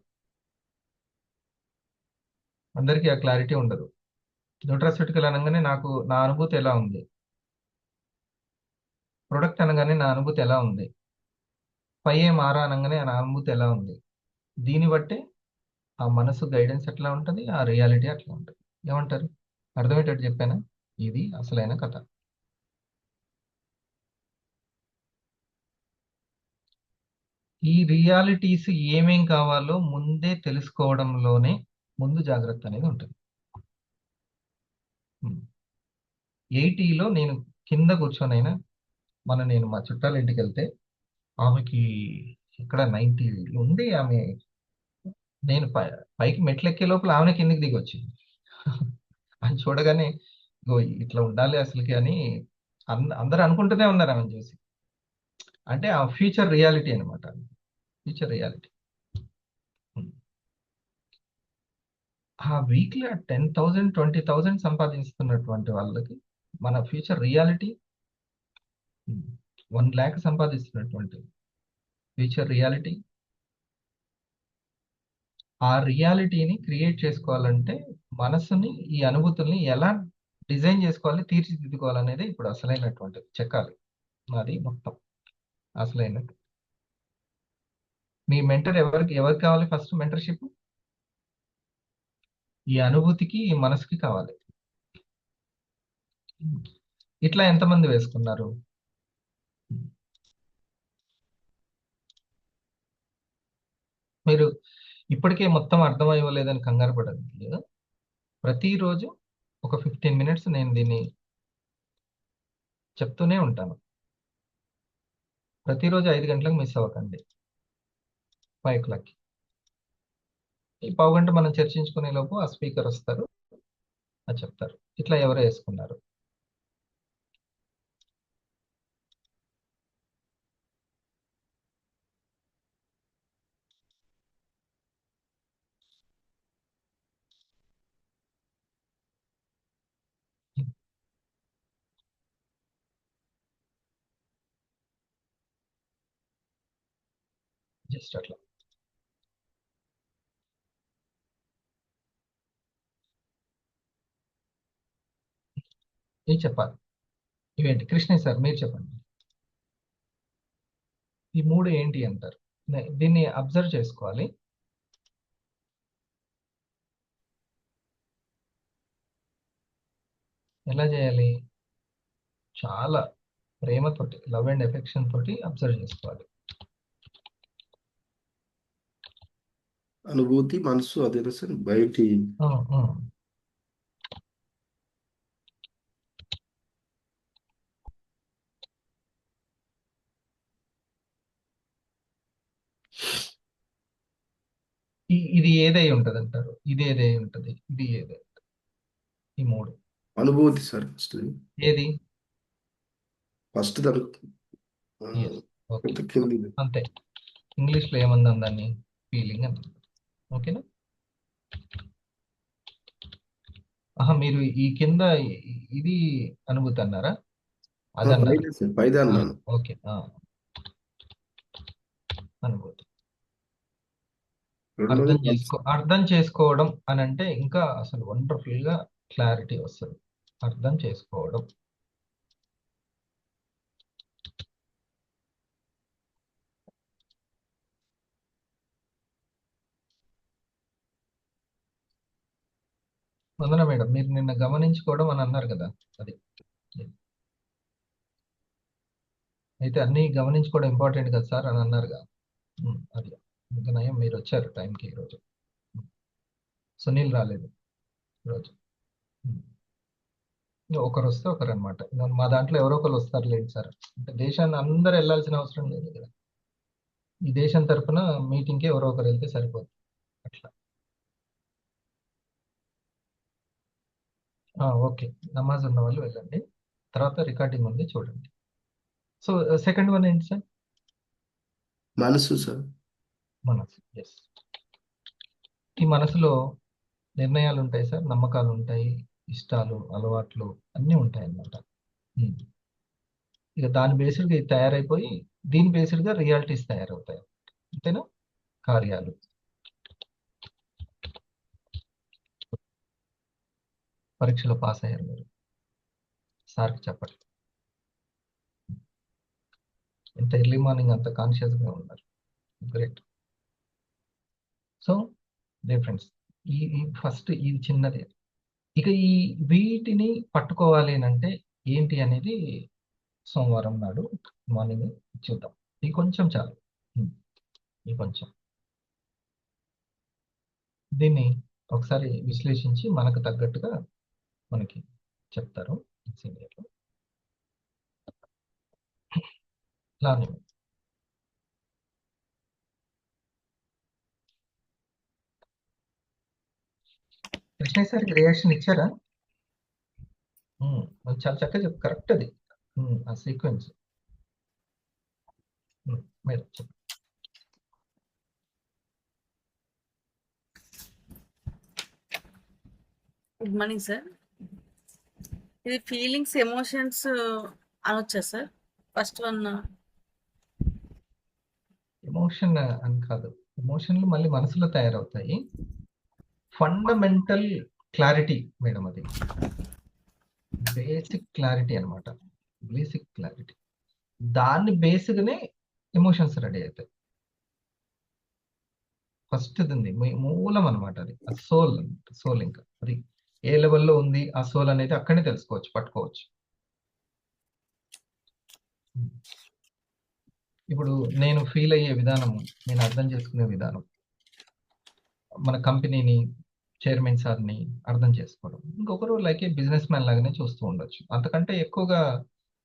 అందరికీ ఆ క్లారిటీ ఉండదు. న్యూట్రాస్యూటికల్ అనగానే నా అనుభూతి ఎలా ఉంది, ప్రొడక్ట్ అనగానే నా అనుభూతి ఎలా ఉంది, 5 మారా అనగానే నా అనుభూతి ఎలా ఉంది. దీన్ని బట్టే ఆ మనసు గైడెన్స్ ఎట్లా ఉంటుంది, ఆ రియాలిటీ అట్లా ఉంటుంది. ఏమంటారు? అర్థమయ్యేటట్టు చెప్పానా? ఇది అసలైన కథ. ఈ రియాలిటీస్ ఏమేం కావాలో ముందే తెలుసుకోవడంలోనే ముందు జాగ్రత్త అనేది ఉంటుంది. 80లో నేను కింద కూర్చొనైనా, నేను మా చుట్టాల ఇంటికి వెళ్తే ఆమెకి ఇక్కడ 90 ఉంది, ఆమె నేను పైకి మెట్లు ఎక్కే లోపల ఆమె కిందికి దిగి వచ్చింది. అని చూడగానే "ఇగో ఇట్లా ఉండాలి అసలుకి" అని అందరూ అనుకుంటూనే ఉన్నారు ఆమెను చూసి. అంటే ఆ ఫ్యూచర్ రియాలిటీ అనమాట. Future reality. ఆ వీక్లీ 10,000 20,000 సంపాదిస్తున్నటువంటి వాళ్ళకి మన ఫ్యూచర్ రియాలిటీ 1 lakh సంపాదిస్తున్నటువంటి ఫ్యూచర్ రియాలిటీ. ఆ రియాలిటీని క్రియేట్ చేసుకోవాలంటే మనసుని, ఈ అనుభూతుల్ని ఎలా డిజైన్ చేసుకోవాలి, తీర్చిదిద్దుకోవాలనేది ఇప్పుడు అసలైనటువంటిది చెక్కాలి. అది మొత్తం అసలైనది. మీ మెంటర్ ఎవరికి కావాలి ఫస్ట్ మెంటర్షిప్? ఈ అనుభూతికి, ఈ మనసుకి కావాలి. ఇట్లా ఎంతమంది వేసుకున్నారు? మీరు ఇప్పటికే మొత్తం అర్థం అవ్వలేదని కంగారు పడదు లేదు. ప్రతిరోజు ఒక 15 minutes నేను దీన్ని చెప్తూనే ఉంటాను. ప్రతిరోజు 5 గంటలకు మిస్ అవ్వకండి. 5 o'clock. ఈ పావుగంట మనం చర్చించుకునే లోపు ఆ స్పీకర్ వస్తారు, అది చెప్తారు. ఇట్లా ఎవరు వేసుకున్నారు? జస్ట్ అట్లా. ఇది చెప్పాలి. ఇవేంటి కృష్ణ సార్ మీరు చెప్పండి. ఈ 3 ఏంటి అంటారు? దీన్ని అబ్జర్వ్ చేసుకోవాలి. ఎలా చేయాలి? చాలా ప్రేమతోటి, లవ్ అండ్ ఎఫెక్షన్ తోటి అబ్జర్వ్ చేసుకోవాలి. అనుభూతి, మనసు, అదే సార్ బయటి ఆ, ఆ. ఇది ఏదై ఉంటది అంటారు? ఇది ఏదై ఉంటది? ఇది ఏదై ఉంటది? ఈ 3 అనుభూతి సార్ ఫస్ట్. ఏది? ఫస్ట్ దాని ఎస్, ఓకే, కింది అంతే. ఇంగ్లీష్లో ఏమందాం దాన్ని? ఫీలింగ్ అని. ఓకేనా? ఆహా, మీరు ఈ కింద ఇది అనుభూతి అన్నారా? అది అన్నారు. పైదే సార్, పైదే అన్నాను. ఓకే, అనుభూతి. రెండోది మనసు. అర్థం చేసుకోవడం అని అంటే ఇంకా అసలు వండర్ఫుల్ గా క్లారిటీ వస్తుంది. అర్థం చేసుకోవడం. వందన మేడం, మీరు నిన్న గమనించుకోవడం అని అన్నారు కదా, అది. అయితే అన్ని గమనించుకోవడం ఇంపార్టెంట్ కదా సార్ అని అన్నారుగా. అది ఇంకా నయం, మీరు వచ్చారు టైంకి ఈరోజు. సునీల్ రాలేదు ఈరోజు. ఒకరు వస్తే ఒకరు అనమాట. మా దాంట్లో ఎవరో ఒకరు వస్తారు లేండి సార్. అంటే దేశాన్ని అందరు వెళ్ళాల్సిన అవసరం లేదు కదా. ఈ దేశం తరపున మీటింగ్కి ఎవరో ఒకరు వెళ్తే సరిపోతుంది. అట్లా. ఓకే, నమాజ్ ఉన్న వాళ్ళు వెళ్ళండి. తర్వాత రికార్డింగ్ ఉంది చూడండి. సో సెకండ్ వన్ ఏంటి సార్? మనసు సార్. మనసు. ఎస్. ఈ మనసులో నిర్ణయాలు ఉంటాయి సార్, నమ్మకాలు ఉంటాయి, ఇష్టాలు, అలవాట్లు అన్నీ ఉంటాయి అన్నమాట. ఇక దాని బేస్డ్గా ఇది తయారైపోయి దీని బేస్డ్గా రియాలిటీస్ తయారవుతాయి. అంతేనా? కార్యాలు. పరీక్షలో పాస్ అయ్యారు మీరు. సార్కి చెప్పండి. ఎంత ఎర్లీ మార్నింగ్ అంత కాన్షియస్గా ఉన్నారు. గ్రేట్. సో ఫ్రెండ్స్, ఈ ఫస్ట్ ఇది చిన్నది. ఇక ఈ వీటిని పట్టుకోవాలి అని అంటే ఏంటి అనేది సోమవారం నాడు మార్నింగ్ చూద్దాం. ఇది కొంచెం చాలు. ఈ కొంచెం దీన్ని ఒకసారి విశ్లేషించి మనకు తగ్గట్టుగా మనకి చెప్తారు సీనియర్లు. లానే కృష్ణయ్య సార్కి రియాక్షన్ ఇచ్చారా? చాలా చక్కగా చెప్పు, కరెక్ట్ అది. ఆ సీక్వెన్స్ మీరు చెప్పండి. Good morning sir. ఇది ఫీలింగ్స్ ఎమోషన్స్ అనొచ్చా సార్? ఫస్ట్ వన్ ఎమోషన్ అని కాదు, ఎమోషన్లు మళ్ళీ మనసులో తయారవుతాయి. ఫండమెంటల్ క్లారిటీ మేడం, అది బేసిక్ క్లారిటీ అన్నమాట. బేసిక్ క్లారిటీ, దాన్ని బేస్గానే ఎమోషన్స్ రెడీ అవుతాయి. ఫస్ట్ ఉంది మూలం అనమాట, అది సోల్. సోల్ ఇంకా అది ఏ లెవెల్లో ఉంది ఆ సోల్ అనేది అక్కడనే తెలుసుకోవచ్చు, పట్టుకోవచ్చు. ఇప్పుడు నేను ఫీల్ అయ్యే విధానము, నేను అర్థం చేసుకునే విధానం, మన కంపెనీని, చైర్మన్ సార్ని అర్థం చేసుకోవడం, ఇంకొకరు లైక్ ఏ బిజినెస్ మ్యాన్ లాగానే చూస్తూ ఉండొచ్చు. అంతకంటే ఎక్కువగా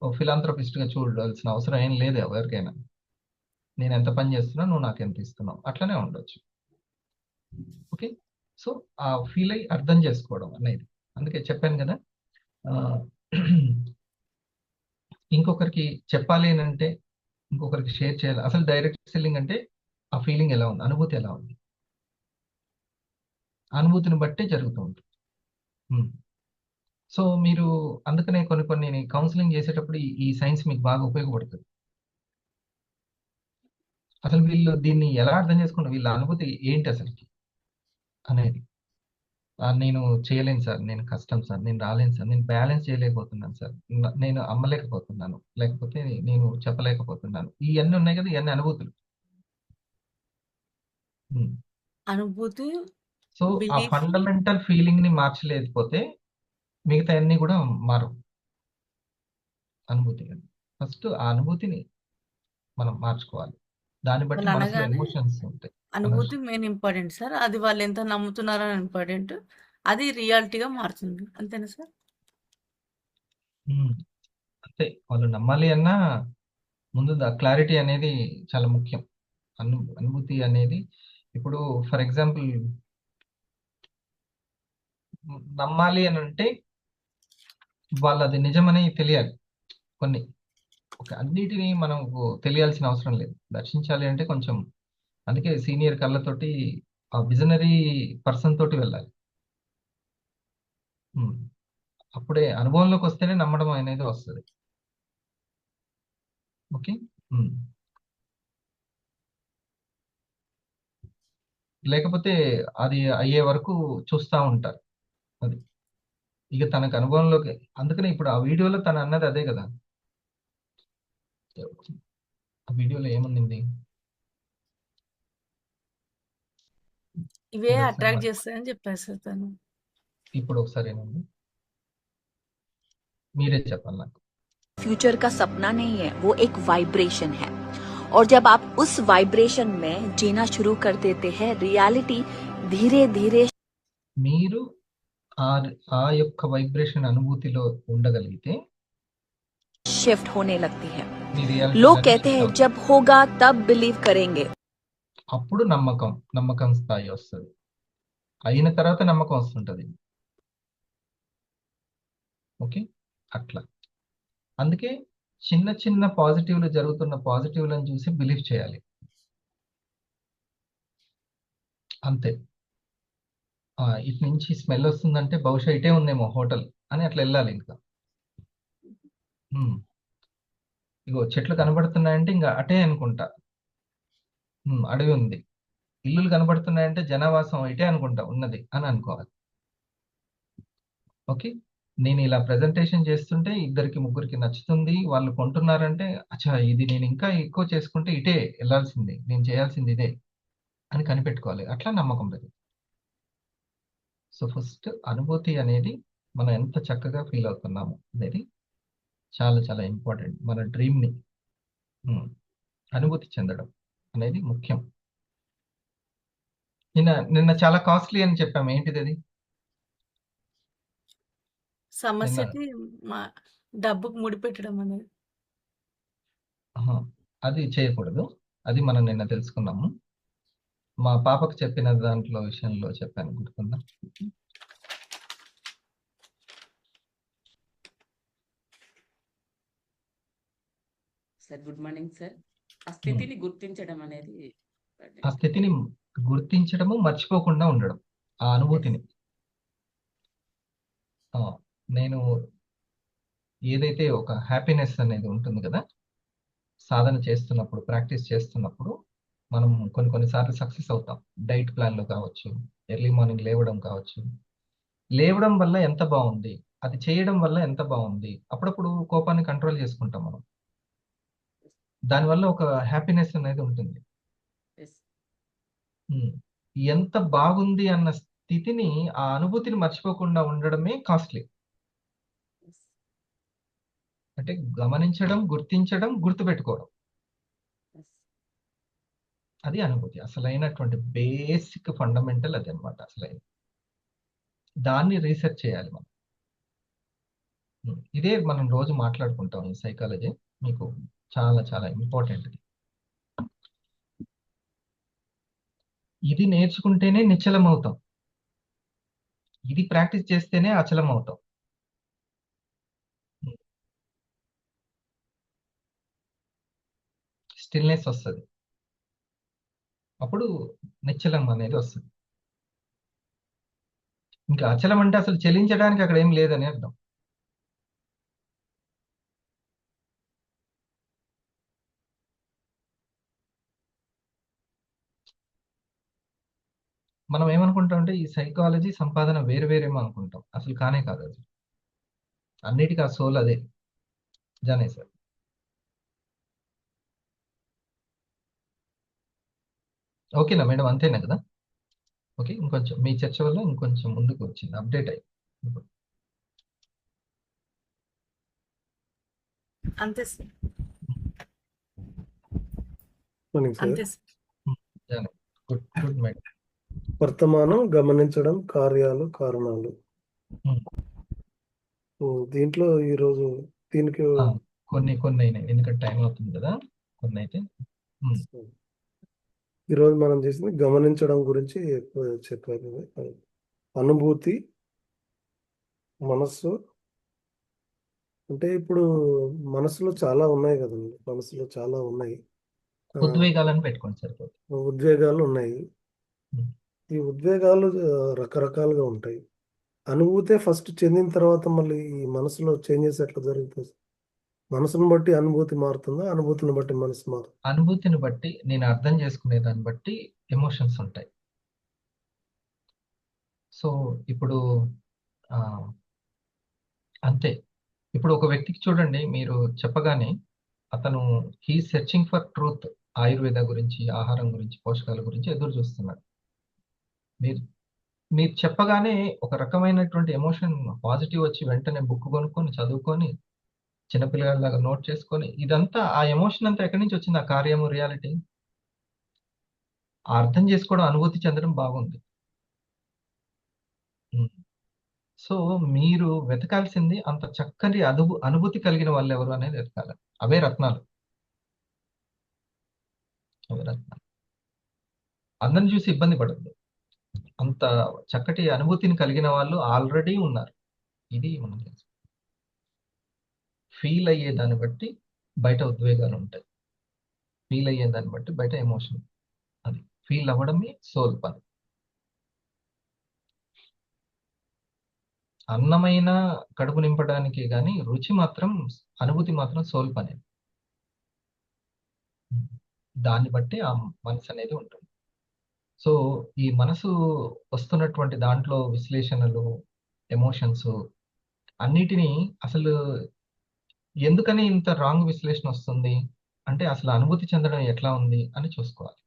ఫిలాంథ్రపిస్ట్ గా చూడాల్సిన అవసరం ఏం లేదు ఎవరికైనా. నేను ఎంత పని చేస్తున్నా, నువ్వు నాకు ఎంత ఇస్తున్నావు, అట్లనే ఉండొచ్చు. ఓకే, సో ఆ ఫీల్ అయ్యి అర్థం చేసుకోవడం అనేది, అందుకే చెప్పాను కదా. ఇంకొకరికి చెప్పాలి అని అంటే, ఇంకొకరికి షేర్ చేయాలి. అసలు డైరెక్ట్ సెల్లింగ్ అంటే ఆ ఫీలింగ్ ఎలా ఉంది, అనుభూతి ఎలా ఉంది, అనుభూతిని బట్టే జరుగుతూ ఉంటుంది. సో మీరు అందుకనే కొన్ని కౌన్సిలింగ్ చేసేటప్పుడు ఈ సైన్స్ మీకు బాగా ఉపయోగపడుతుంది. అసలు వీళ్ళు దీన్ని ఎలా అర్థం చేసుకుంటారు, వీళ్ళ అనుభూతి ఏంటి అసలుకి అనేది. నేను చేయలేను సార్, నేను కష్టం సార్, నేను రాలేను సార్, నేను బ్యాలెన్స్ చేయలేకపోతున్నాను సార్, నేను అమ్మలేకపోతున్నాను, లేకపోతే నేను చెప్పలేకపోతున్నాను, ఇవన్నీ ఉన్నాయి కదా, ఇవన్నీ అనుభూతులు. అనుభూతి, సో ఆ బిలీఫ్, ఫండమెంటల్ ఫీలింగ్ ని మార్చలేకపోతే మిగతా అన్ని కూడా మారు. అనుభూతి ఫస్ట్, ఆ అనుభూతిని మనం మార్చుకోవాలి. దాన్ని బట్టి వాళ్ళు మనసులో అనగానే ఎమోషన్స్ ఉంటాయి. అనుభూతి మెయిన్ ఇంపార్టెంట్ సార్. అది వాళ్ళు ఎంత నమ్ముతున్నారని ఇంపార్టెంట్. అది రియాలిటీగా మారుతుంది. అంతేనా సార్? అంతే, వాళ్ళు నమ్మాలి అన్నా ముందు క్లారిటీ అనేది చాలా ముఖ్యం. అనుభూతి అనేది, ఇప్పుడు ఫర్ ఎగ్జాంపుల్ నమ్మాలి అని అంటే వాళ్ళు అది నిజమని తెలియాలి. కొన్ని అన్నిటినీ మనం తెలియాల్సిన అవసరం లేదు. దర్శించాలి అంటే కొంచెం, అందుకే సీనియర్ కళ్ళతోటి ఆ విజనరీ పర్సన్ తోటి వెళ్ళాలి. అప్పుడే అనుభవంలోకి వస్తేనే నమ్మడం అనేది వస్తుంది. ఓకే, లేకపోతే అది అయ్యే వరకు చూస్తూ ఉంటారు. అది ఇక తనకు అనుభవంలోకి, అందుకనే ఇప్పుడు ఆ వీడియోలో తను అన్నది అదే కదా. ఆ వీడియోలో ఏముంది, ఇవే అట్రాక్ట్ చేస్తాయని చెప్పారు సార్ తను. ఇప్పుడు ఒకసారి ఏముంది మీరే చెప్పాలి నాకు. फ्यूचर का सपना नहीं है, वो एक वाइब्रेशन है। और जब आप उस वाइब्रेशन में जीना शुरू कर देते हैं, रियलिटी धीरे धीरे మీరు ఆ యొక్క వైబ్రేషన్ అనుభూతిలో ఉండగలిగితే शिफ्ट होने लगती है। మీ reality लोग అనేది कहते shift हैं అవుతుంది. जब होगा तब बिलीव करेंगे। అప్పుడు నమ్మకం స్థాయి వస్తుంది. అయిన తర్వాత నమ్మకం వస్తుంటది. ఓకే, అట్లా. అందుకే చిన్న చిన్న పాజిటివ్లు జరుగుతున్న పాజిటివ్లను చూసి బిలీవ్ చేయాలి, అంతే. ఇటు నుంచి స్మెల్ వస్తుందంటే బహుశా ఇటే ఉందేమో హోటల్ అని అట్లా వెళ్ళాలి. ఇంకా ఇగో చెట్లు కనబడుతున్నాయంటే ఇంకా అటే అనుకుంటా, అడవి ఉంది. ఇల్లులు కనబడుతున్నాయంటే జనావాసం ఇటే అనుకుంటా ఉన్నది అని అనుకోవాలి. ఓకే, నేను ఇలా ప్రెజెంటేషన్ చేస్తుంటే ఇద్దరికి ముగ్గురికి నచ్చుతుంది, వాళ్ళు కొంటున్నారంటే అచ్చా ఇది నేను ఇంకా ఎక్కువ చేసుకుంటే ఇటే వెళ్ళాల్సింది, నేను చేయాల్సింది ఇదే అని కనిపెట్టుకోవాలి. అట్లా నమ్మకం పెరుగుతుంది. సో ఫస్ట్ అనుభూతి అనేది మనం ఎంత చక్కగా ఫీల్ అవుతున్నాము అనేది చాలా చాలా ఇంపార్టెంట్. మన డ్రీమ్ని అనుభూతి చెందడం అనేది ముఖ్యం. నిన్న చాలా కాస్ట్లీ అని చెప్పాము, ఏంటిది అది? సమస్యకి డబ్బుకు ముడిపెట్టడం అనేది అది చేయకూడదు. అది మనం నిన్న తెలుసుకున్నాము. మా పాపకు చెప్పిన దాంట్లో విషయంలో చెప్పాను, గుర్తుందా? సార్. Good morning sir. ఆ ఉమ్. స్థితిని గుర్తించడం అనేది ఆ ఇంపార్టెంట్. స్థితిని గుర్తించడము, మర్చిపోకుండా ఉండడం, ఆ ఎస్. అనుభూతిని. ఆ, నేను ఏదైతే ఒక హ్యాపీనెస్ అనేది ఉంటుంది కదా, సాధన చేస్తున్నప్పుడు, ప్రాక్టీస్ చేస్తున్నప్పుడు మనం కొన్నిసార్లు సక్సెస్ అవుతాం. డైట్ ప్లాన్లో కావచ్చు, ఎర్లీ మార్నింగ్ లేవడం కావచ్చు. లేవడం వల్ల ఎంత బాగుంది, అది చేయడం వల్ల ఎంత బాగుంది. అప్పుడప్పుడు కోపాన్ని కంట్రోల్ చేసుకుంటాం మనం. దానివల్ల ఒక హ్యాపీనెస్ అనేది ఉంటుంది. ఎస్. ఉమ్. ఎంత బాగుంది అన్న స్థితిని, ఆ అనుభూతిని మర్చిపోకుండా ఉండడమే కాస్ట్లీ. ఎస్. అంటే గమనించడం, గుర్తించడం, గుర్తుపెట్టుకోవడం, ఎస్. అది అనుభూతి. అసలైనటువంటి బేసిక్ ఫండమెంటల్ అది అనమాట. అసలైన దాన్ని రీసెర్చ్ చేయాలి మనం. ఇదే మనం రోజు మాట్లాడుకుంటాం. ఈ సైకాలజీ మీకు చాలా చాలా ఇంపార్టెంట్. ఇది నేర్చుకుంటేనే నిశ్చలం అవుతాం. ఇది ప్రాక్టీస్ చేస్తేనే అచలం అవుతాం. స్టిల్నెస్ వస్తుంది. అప్పుడు నిశ్చలం అనేది వస్తుంది. ఇంకా అచలం అంటే అసలు చెలించడానికి అక్కడ ఏం లేదని అర్థం. మనం ఏమనుకుంటాం అంటే ఈ సైకాలజీ సంపాదన వేరు వేరేమో అనుకుంటాం. అసలు కానే కాదు అది. అన్నిటికీ ఆ సోల్ అదే. జానే సార్. ఓకేనా మేడం? అంతేనా కదా? ఓకే, ఇంకొంచెం మీ చర్చ వల్ల ఇంకొంచెం ముందుకు వచ్చింది, అప్డేట్ అయ్యి. అంతే సార్. Morning sir. అంతే సార్. జానే, గుడ్ గుడ్ మేడం. వర్తమానం గమనించడం, కార్యాలు, కారణాలు. ఉమ్. దీంట్లో ఈరోజు దీనికి ఆ, కొన్ని అయినాయి, ఎందుకంటే టైం అవుతుంది కదా. కొన్ని అయితే ఈరోజు మనం చేసింది గమనించడం గురించి ఎక్కువ చెప్పారు. అనుభూతి, మనస్సు. అంటే ఇప్పుడు మనసులో చాలా ఉన్నాయి కదండి, మనసులో చాలా ఉన్నాయి. ఉద్వేగాలను పెట్టుకోండి సరిపోతుంది. ఉద్వేగాలు ఉన్నాయి. ఉమ్. ఈ ఉద్వేగాలు రకరకాలుగా ఉంటాయి. అనుభూతే ఫస్ట్ చెందిన తర్వాత మళ్ళీ ఈ మనసులో చేంజెస్ ఎట్లా జరుగుతుంది? మనసును బట్టి అనుభూతి మారుతుందా, అనుభూతిని బట్టి మనసు మారుతుంది? అనుభూతిని బట్టి, నేను అర్థం చేసుకునే దాన్ని బట్టి ఎమోషన్స్ ఉంటాయి. సో ఇప్పుడు ఆ, అంతే. ఇప్పుడు ఒక వ్యక్తికి చూడండి, మీరు చెప్పగానే అతను he searching for truth. Ayurveda గురించి, ఆహారం గురించి, పోషకాల గురించి ఎదురు చూస్తున్నాడు. మీరు మీరు చెప్పగానే ఒక రకమైనటువంటి ఎమోషన్ పాజిటివ్ వచ్చి వెంటనే బుక్ కొనుక్కొని చదువుకొని చిన్నపిల్లలాగా నోట్ చేసుకొని, ఇదంతా ఆ ఎమోషన్ అంతా ఎక్కడి నుంచి వచ్చింది? ఆ కార్యము, రియాలిటీ అర్థం చేసుకోవడం, అనుభూతి చెందడం బాగుంది. సో మీరు వెతకాల్సింది అంత చక్కని అనుభూతి కలిగిన వాళ్ళు ఎవరు అనేది వెతకాలి. అవే రత్నాలు. అవే రత్నాలు. అందరిని చూసి ఇబ్బంది పడద్దు. అంత చక్కటి అనుభూతిని కలిగిన వాళ్ళు ఆల్రెడీ ఉన్నారు. ఇది మనం ఫీల్ అయ్యే దాన్ని బట్టి బయట ఉద్వేగాలు ఉంటాయి. ఫీల్ అయ్యే దాన్ని బట్టి బయట ఎమోషన్. అది ఫీల్ అవ్వడమే సోల్ పని. అన్నమైన కడుపు నింపడానికి కానీ రుచి మాత్రం, అనుభూతి మాత్రం సోల్ పని. దాన్ని బట్టి ఆ మనసు అనేది ఉంటుంది. సో ఈ మనసు వస్తున్నటువంటి దాంట్లో విశ్లేషణలు, ఎమోషన్స్ అన్నిటినీ అసలు ఎందుకని ఇంత రాంగ్ విశ్లేషణ వస్తుంది అంటే అసలు అనుభూతి చెందడం ఎట్లా ఉంది అని చూసుకోవాలి.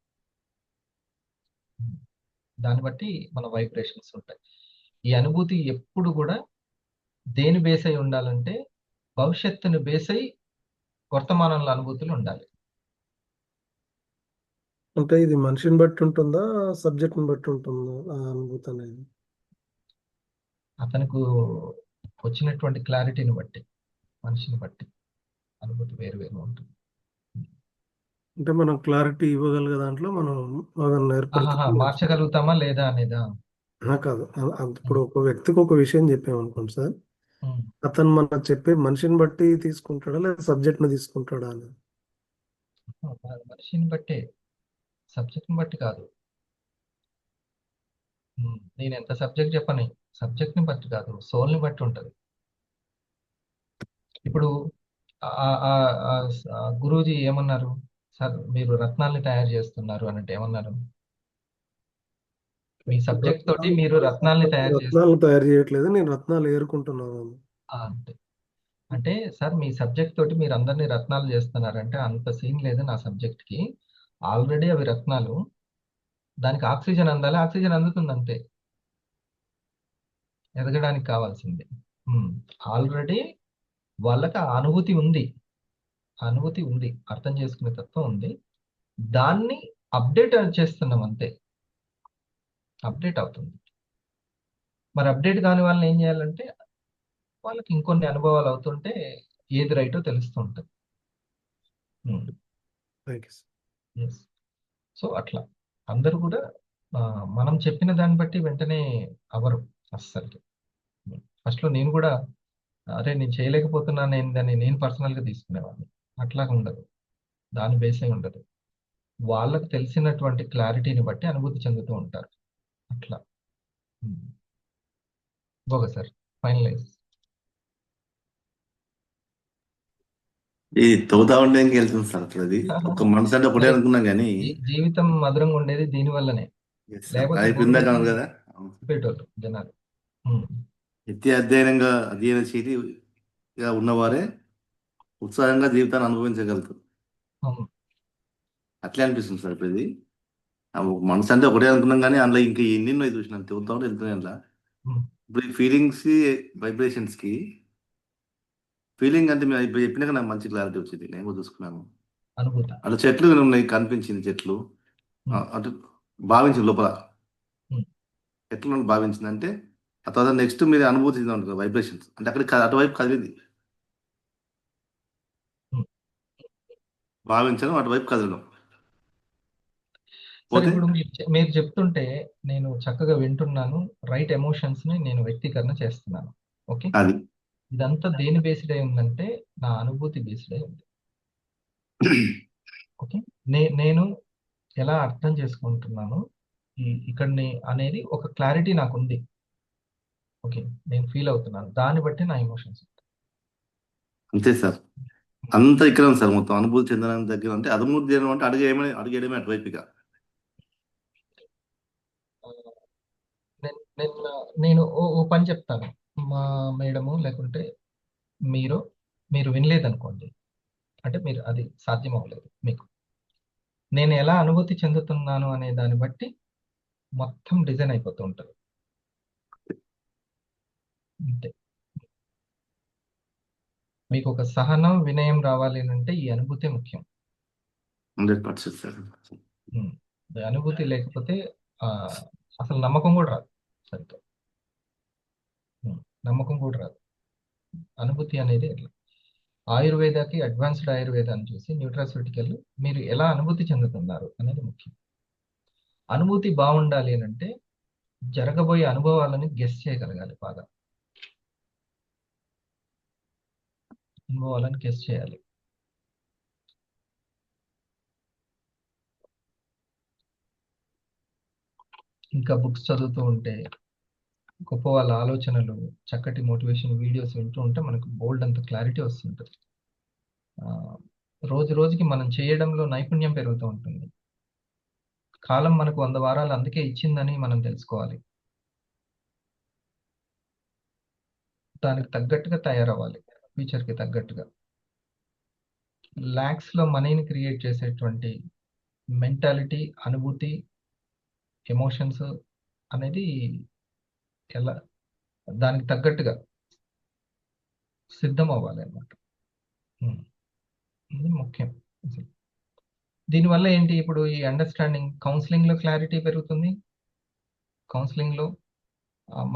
దాన్ని బట్టి మన వైబ్రేషన్స్ ఉంటాయి. ఈ అనుభూతి ఎప్పుడు కూడా దేని బేస్ అయి ఉండాలంటే భవిష్యత్తుని బేస్ అయి వర్తమానంలో అనుభూతులు ఉండాలి. అంటే ఇది మనిషిని బట్టి ఉంటుందా, సబ్జెక్ట్ని బట్టి ఉంటుందా ఆ అనుభూతి అనేది? అతనికి వచ్చినటువంటి క్లారిటీని బట్టి, మనిషిని బట్టి అనుభూతి వేరు వేరు ఉంటుంది. అంటే మనం క్లారిటీ ఇవ్వగలిగే దాంట్లో మనం మార్చగలుగుతామా లేదా అనేదా? కాదు. ఇప్పుడు ఒక వ్యక్తికి ఒక విషయం చెప్పామనుకోండి సార్, ఉమ్. అతను మనం చెప్పే మనిషిని బట్టి తీసుకుంటాడా లేదా సబ్జెక్ట్ని తీసుకుంటాడా అని? మనిషిని బట్టే, సబ్జెక్ట్ని బట్టి కాదు. నేను ఎంత సబ్జెక్ట్ చెప్పని, సబ్జెక్ట్ని బట్టి కాదు, సోల్ని బట్టి ఉంటుంది. ఇప్పుడు గురూజీ ఏమన్నారు? సార్ మీరు రత్నాల్ని తయారు చేస్తున్నారు అని అంటే ఏమన్నారు? మీ సబ్జెక్ట్ తోటి మీరు రత్నాల్ని తయారు చేస్తున్నారు రత్నాలు తయారు చేయట్లేదు, నేను రత్నాలు ఏరుకుంటున్నాను. అంటే అంటే సార్ మీ సబ్జెక్ట్ తోటి మీరు అందరినీ రత్నాలు చేస్తున్నారంటే అంత సీన్ లేదు నా సబ్జెక్ట్కి. ఆల్రెడీ అవి రత్నాలు, దానికి ఆక్సిజన్ అందాలి, ఆక్సిజన్ అందుతుంది అంతే ఎదగడానికి కావాల్సింది. ఆల్రెడీ వాళ్ళకి ఆ అనుభూతి ఉంది, అనుభూతి ఉంది, అర్థం చేసుకునే తత్వం ఉంది. దాన్ని అప్డేట్ చేస్తున్నాం అంతే, అప్డేట్ అవుతుంది. మరి అప్డేట్ కాని వాళ్ళని ఏం చేయాలంటే వాళ్ళకి ఇంకొన్ని అనుభవాలు అవుతుంటే ఏది రైటో తెలుస్తూ ఉంటుంది. Thank you. Yes. సో అట్లా అందరూ కూడా మనం చెప్పిన దాన్ని బట్టి వెంటనే అవరు అస్సలు. ఫస్ట్లో నేను కూడా అరే నేను చేయలేకపోతున్నాను ఏందని నేను పర్సనల్గా తీసుకునేవాడిని. అట్లా ఉండదు, దాని బేసే ఉండదు. వాళ్ళకు తెలిసినటువంటి క్లారిటీని బట్టి అనుభూతి చెందుతూ ఉంటారు అట్లా. Okay sir, finalize. ఇది తోతా ఉండేకి వెళ్తుంది సార్ అసలు. అది ఒక మనసు అంటే ఒకటే అనుకున్నాం కానీ జీవితం మధురంగా ఉండేది దీని వల్లనే, లేకపోతే అయిపోయిందా కాదు కదా. పెట్టోళ్ళు జనాలు. నిత్య అధ్యయనశీలిగా ఉన్నవారే ఉత్సాహంగా జీవితాన్ని అనుభవించగలుగుతారు. అవును. అట్లే అనిపిస్తుంది సార్ ఇప్పుడు ఇది. ఒక మనసు అంటే ఒకటే అనుకున్నాం కానీ అందులో ఇంకా ఎన్నెన్నో చూసినాం, తోతా ఉంటే వెళ్తున్నాయి అందులో. ఇప్పుడు ఈ ఫీలింగ్స్ వైబ్రేషన్స్కి ఫీలింగ్ అంటే మీరు ఇప్పుడు చెప్పినాక నాకు మంచి క్లారిటీ వచ్చింది, నేను కూడా చూసుకున్నాను. అనుభూతి అలా చెట్లు ఉన్నాయి, కనిపించింది చెట్లు, అటు భావించింది లోపల ఎట్లా భావించింది అంటే ఆ తర్వాత నెక్స్ట్ మీరు అనుభూతి ఉంటుంది వైబ్రేషన్స్ అంటే అక్కడికి అటువైపు కదిలింది, భావించడం అటువైపు కదలడం. సరే, ఇప్పుడు మీరు చెప్తుంటే నేను చక్కగా వింటున్నాను, రైట్ ఎమోషన్స్ ని నేను వ్యక్తీకరణ చేస్తున్నాను. ఓకే, అది ఇదంతా దేని బేస్డ్ అయి ఉందంటే నా అనుభూతి బేస్డ్ అయి ఉంది. ఓకే, నేను ఎలా అర్థం చేసుకుంటున్నాను ఇక్కడిని అనేది ఒక క్లారిటీ నాకు ఉంది. ఓకే, నేను ఫీల్ అవుతున్నాను, దాన్ని బట్టి నా ఎమోషన్స్. అంతే సార్, అంతా ఇక్కడ ఉంది సార్. మొత్తం అనుభూతి చెందడానికి దగ్గర అంటే అనుభూతి చేయడం అంటే అడిగేయడమే అటువైపుగా. నేను ఓ పని చెప్తాను, మా మేడము లేకుంటే మీరు వినలేదనుకోండి, అంటే మీరు అది సాధ్యం అవ్వలేదు మీకు. నేను ఎలా అనుభూతి చెందుతున్నాను అనే దాన్ని బట్టి మొత్తం డిజైన్ అయిపోతూ ఉంటుంది అంతే. మీకు ఒక సహనం వినయం రావాలి అంటే ఈ అనుభూతి ముఖ్యం. 100% సార్. ఈ అనుభూతి లేకపోతే అసలు నమ్మకం కూడా రాదు, సరిగ్గా నమ్మకం కూడా రాదు. అనుభూతి అనేది ఆయుర్వేదకి అడ్వాన్స్డ్ ఆయుర్వేదాన్ని చూసి న్యూట్రాస్యూటికల్ మీరు ఎలా అనుభూతి చెందుతున్నారు అనేది ముఖ్యం. అనుభూతి బాగుండాలి అని అంటే జరగబోయే అనుభవాలని గెస్ చేయగలగాలి, బాగా అనుభవాలను గెస్ చేయాలి. ఇంకా బుక్స్ చదువుతూ ఉంటే, గొప్ప వాళ్ళ ఆలోచనలు, చక్కటి మోటివేషన్ వీడియోస్ వింటూ ఉంటే మనకు బోల్డ్ అంత క్లారిటీ వస్తుంటుంది. రోజు రోజుకి మనం చేయడంలో నైపుణ్యం పెరుగుతూ ఉంటుంది. కాలం మనకు 100 వారాలు అందుకే ఇచ్చిందని మనం తెలుసుకోవాలి. దానికి తగ్గట్టుగా తయారవ్వాలి, ఫ్యూచర్కి తగ్గట్టుగా. ల్యాక్స్లో మనీని క్రియేట్ చేసేటువంటి మెంటాలిటీ, అనుభూతి, ఎమోషన్స్ అనేది ఎలా దానికి తగ్గట్టుగా సిద్ధం అవ్వాలి అన్నమాట. ఇది ముఖ్యం. దీనివల్ల ఏంటి, ఇప్పుడు ఈ అండర్స్టాండింగ్ కౌన్సిలింగ్లో క్లారిటీ పెరుగుతుంది, కౌన్సిలింగ్లో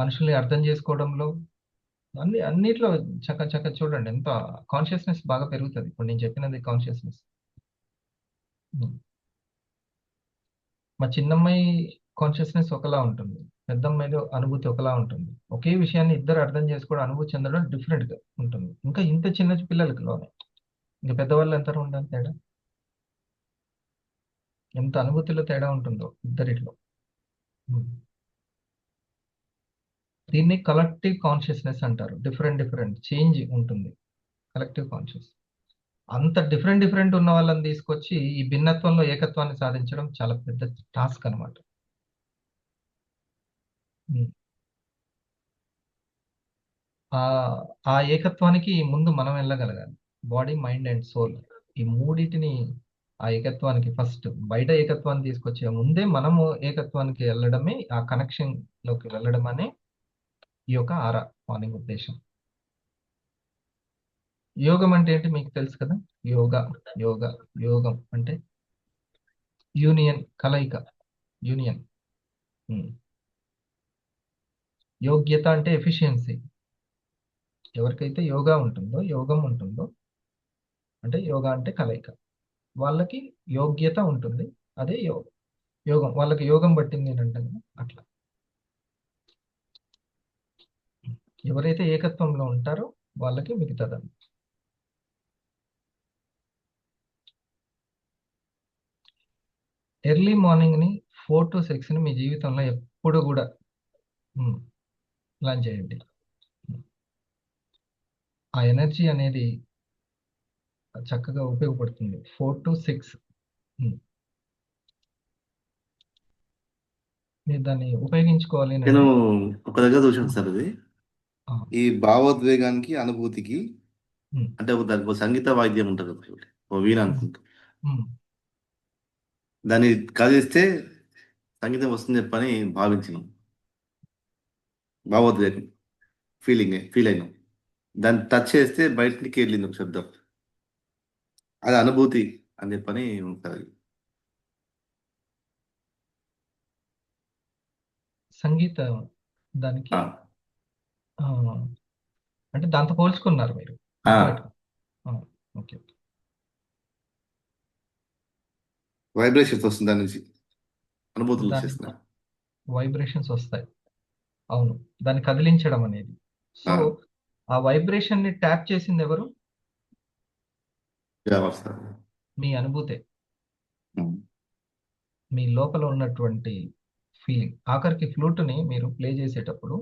మనుషుల్ని అర్థం చేసుకోవడంలో అన్నిట్లో చక్క చూడండి ఎంత కాన్షియస్నెస్ బాగా పెరుగుతుంది. ఇప్పుడు నేను చెప్పినది కాన్షియస్నెస్. మా చిన్నమ్మాయి కాన్షియస్నెస్ ఒకలా ఉంటుంది, పెద్దమ్మాయిలో అనుభూతి ఒకలా ఉంటుంది. ఒకే విషయాన్ని ఇద్దరు అర్థం చేసుకోవడం, అనుభూతి చెందడం డిఫరెంట్గా ఉంటుంది. ఇంకా ఇంత చిన్న పిల్లలకిలోనే, ఇంకా పెద్దవాళ్ళు ఎంత ఉండాలి తేడా. ఎంత అనుభూతిలో తేడా ఉంటుందో ఇద్దరిలో. ఉమ్. దీన్ని కలెక్టివ్ కాన్షియస్నెస్ అంటారు. డిఫరెంట్ చేంజ్ ఉంటుంది కలెక్టివ్ కాన్షియస్. అంత డిఫరెంట్ ఉన్న వాళ్ళని తీసుకొచ్చి ఈ భిన్నత్వంలో ఏకత్వాన్ని సాధించడం చాలా పెద్ద టాస్క్ అనమాట. ఆ ఏకత్వానికి ముందు మనం వెళ్ళగలగాలి. బాడీ, మైండ్ అండ్ సోల్, ఈ మూడిటిని ఆ ఏకత్వానికి ఫస్ట్ బయట ఏకత్వాన్ని తీసుకొచ్చే ముందే మనము ఏకత్వానికి వెళ్ళడమే, ఆ కనెక్షన్ లోకి వెళ్ళడం అనే ఈ యొక్క ఆరా మార్నింగ్ ఉద్దేశం. యోగం అంటే ఏంటి మీకు తెలుసు కదా. యోగం అంటే యూనియన్, కలయిక, యూనియన్. యోగ్యత అంటే ఎఫిషియన్సీ. ఎవరికైతే యోగం ఉంటుందో అంటే యోగా అంటే కలయిక, వాళ్ళకి యోగ్యత ఉంటుంది. అదే యోగం, వాళ్ళకి యోగం పట్టింది అని అంటాం కదా, అట్లా. ఎవరైతే ఏకత్వంలో ఉంటారో వాళ్ళకి మిగతాదని. ఎర్లీ మార్నింగ్ని 4 to 6ని మీ జీవితంలో ఎప్పుడు కూడా ప్లాన్ చేయండి. ఆ ఎనర్జీ అనేది చక్కగా ఉపయోగపడుతుంది. 4 to 6 మీరు దాన్ని ఉపయోగించుకోవాలి. నేను ఒక దగ్గర చూసాను సార్, అది ఈ భావోద్వేగానికి, అనుభూతికి అంటే దానికి ఒక సంగీత వాయిద్యం ఉంటుంది కదా, ఓ వీణ అనుకుంటా. దాన్ని కదిలిస్తే సంగీతం వస్తుంది చెప్పని భావించినాం. భావోద్వేగం ఫీల్ అయినాం. దాన్ని టచ్ చేస్తే బయటికి వెళ్ళింది ఒక శబ్దం, అది అనుభూతి అని చెప్పని ఉంటుంది. సంగీతం దానికి అంటే దాంతో పోల్చుకున్నారు మీరు. ఓకే. వైబ్రేషన్స్ వస్తుంది దాని నుంచి, అనుభూతులు వచ్చేస్తున్నాయి, వైబ్రేషన్స్ వస్తాయి. అవును, దాన్ని కదిలించడం అనేది. సో ఆ వైబ్రేషన్ ని ట్యాప్ చేసింది ఎవరు? మీ అనుభూతే, మీ లోపల ఉన్నటువంటి ఫీలింగ్. ఆఖరికి ఫ్లూట్ని మీరు ప్లే చేసేటప్పుడు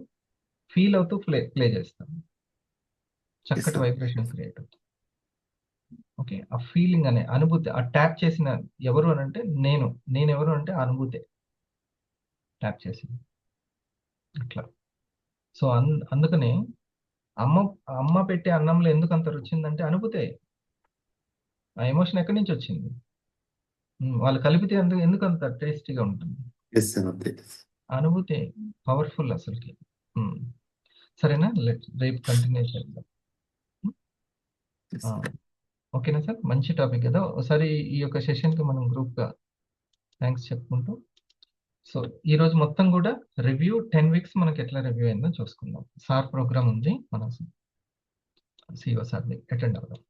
ఫీల్ అవుతూ ప్లే చేస్తాం, చక్కటి వైబ్రేషన్ క్రియేట్ అవుతుంది. ఓకే, ఆ ఫీలింగ్ అనే అనుభూతి, ఆ ట్యాప్ చేసిన ఎవరు అని అంటే నేను ఎవరు అంటే ఆ అనుభూతే ట్యాప్ చేసింది, అట్లా. సో అందుకనే అమ్మ పెట్టే అన్నంలో ఎందుకు అంత రుచి ఉందంటే అనుభూతే. ఆ ఎమోషన్ ఎక్కడి నుంచి వచ్చింది? వాళ్ళు కలిపితే ఎందుకు అంత టేస్టీగా ఉంటుంది? అనుభూతి పవర్ఫుల్ అసలుకి. సరేనా, రేపు కంటిన్యూ చేద్దాం. ఓకేనా సార్? మంచి టాపిక్ కదా. ఒకసారి ఈ యొక్క సెషన్కి మనం గ్రూప్గా థ్యాంక్స్ చెప్పుకుంటూ, సో ఈరోజు మొత్తం కూడా రివ్యూ 10 weeks మనకి ఎట్లా రివ్యూ అయిందో చూసుకుందాం. సార్ ప్రోగ్రామ్ ఉంది, మన సిఇఓ సార్ది అటెండ్ అవుదాం.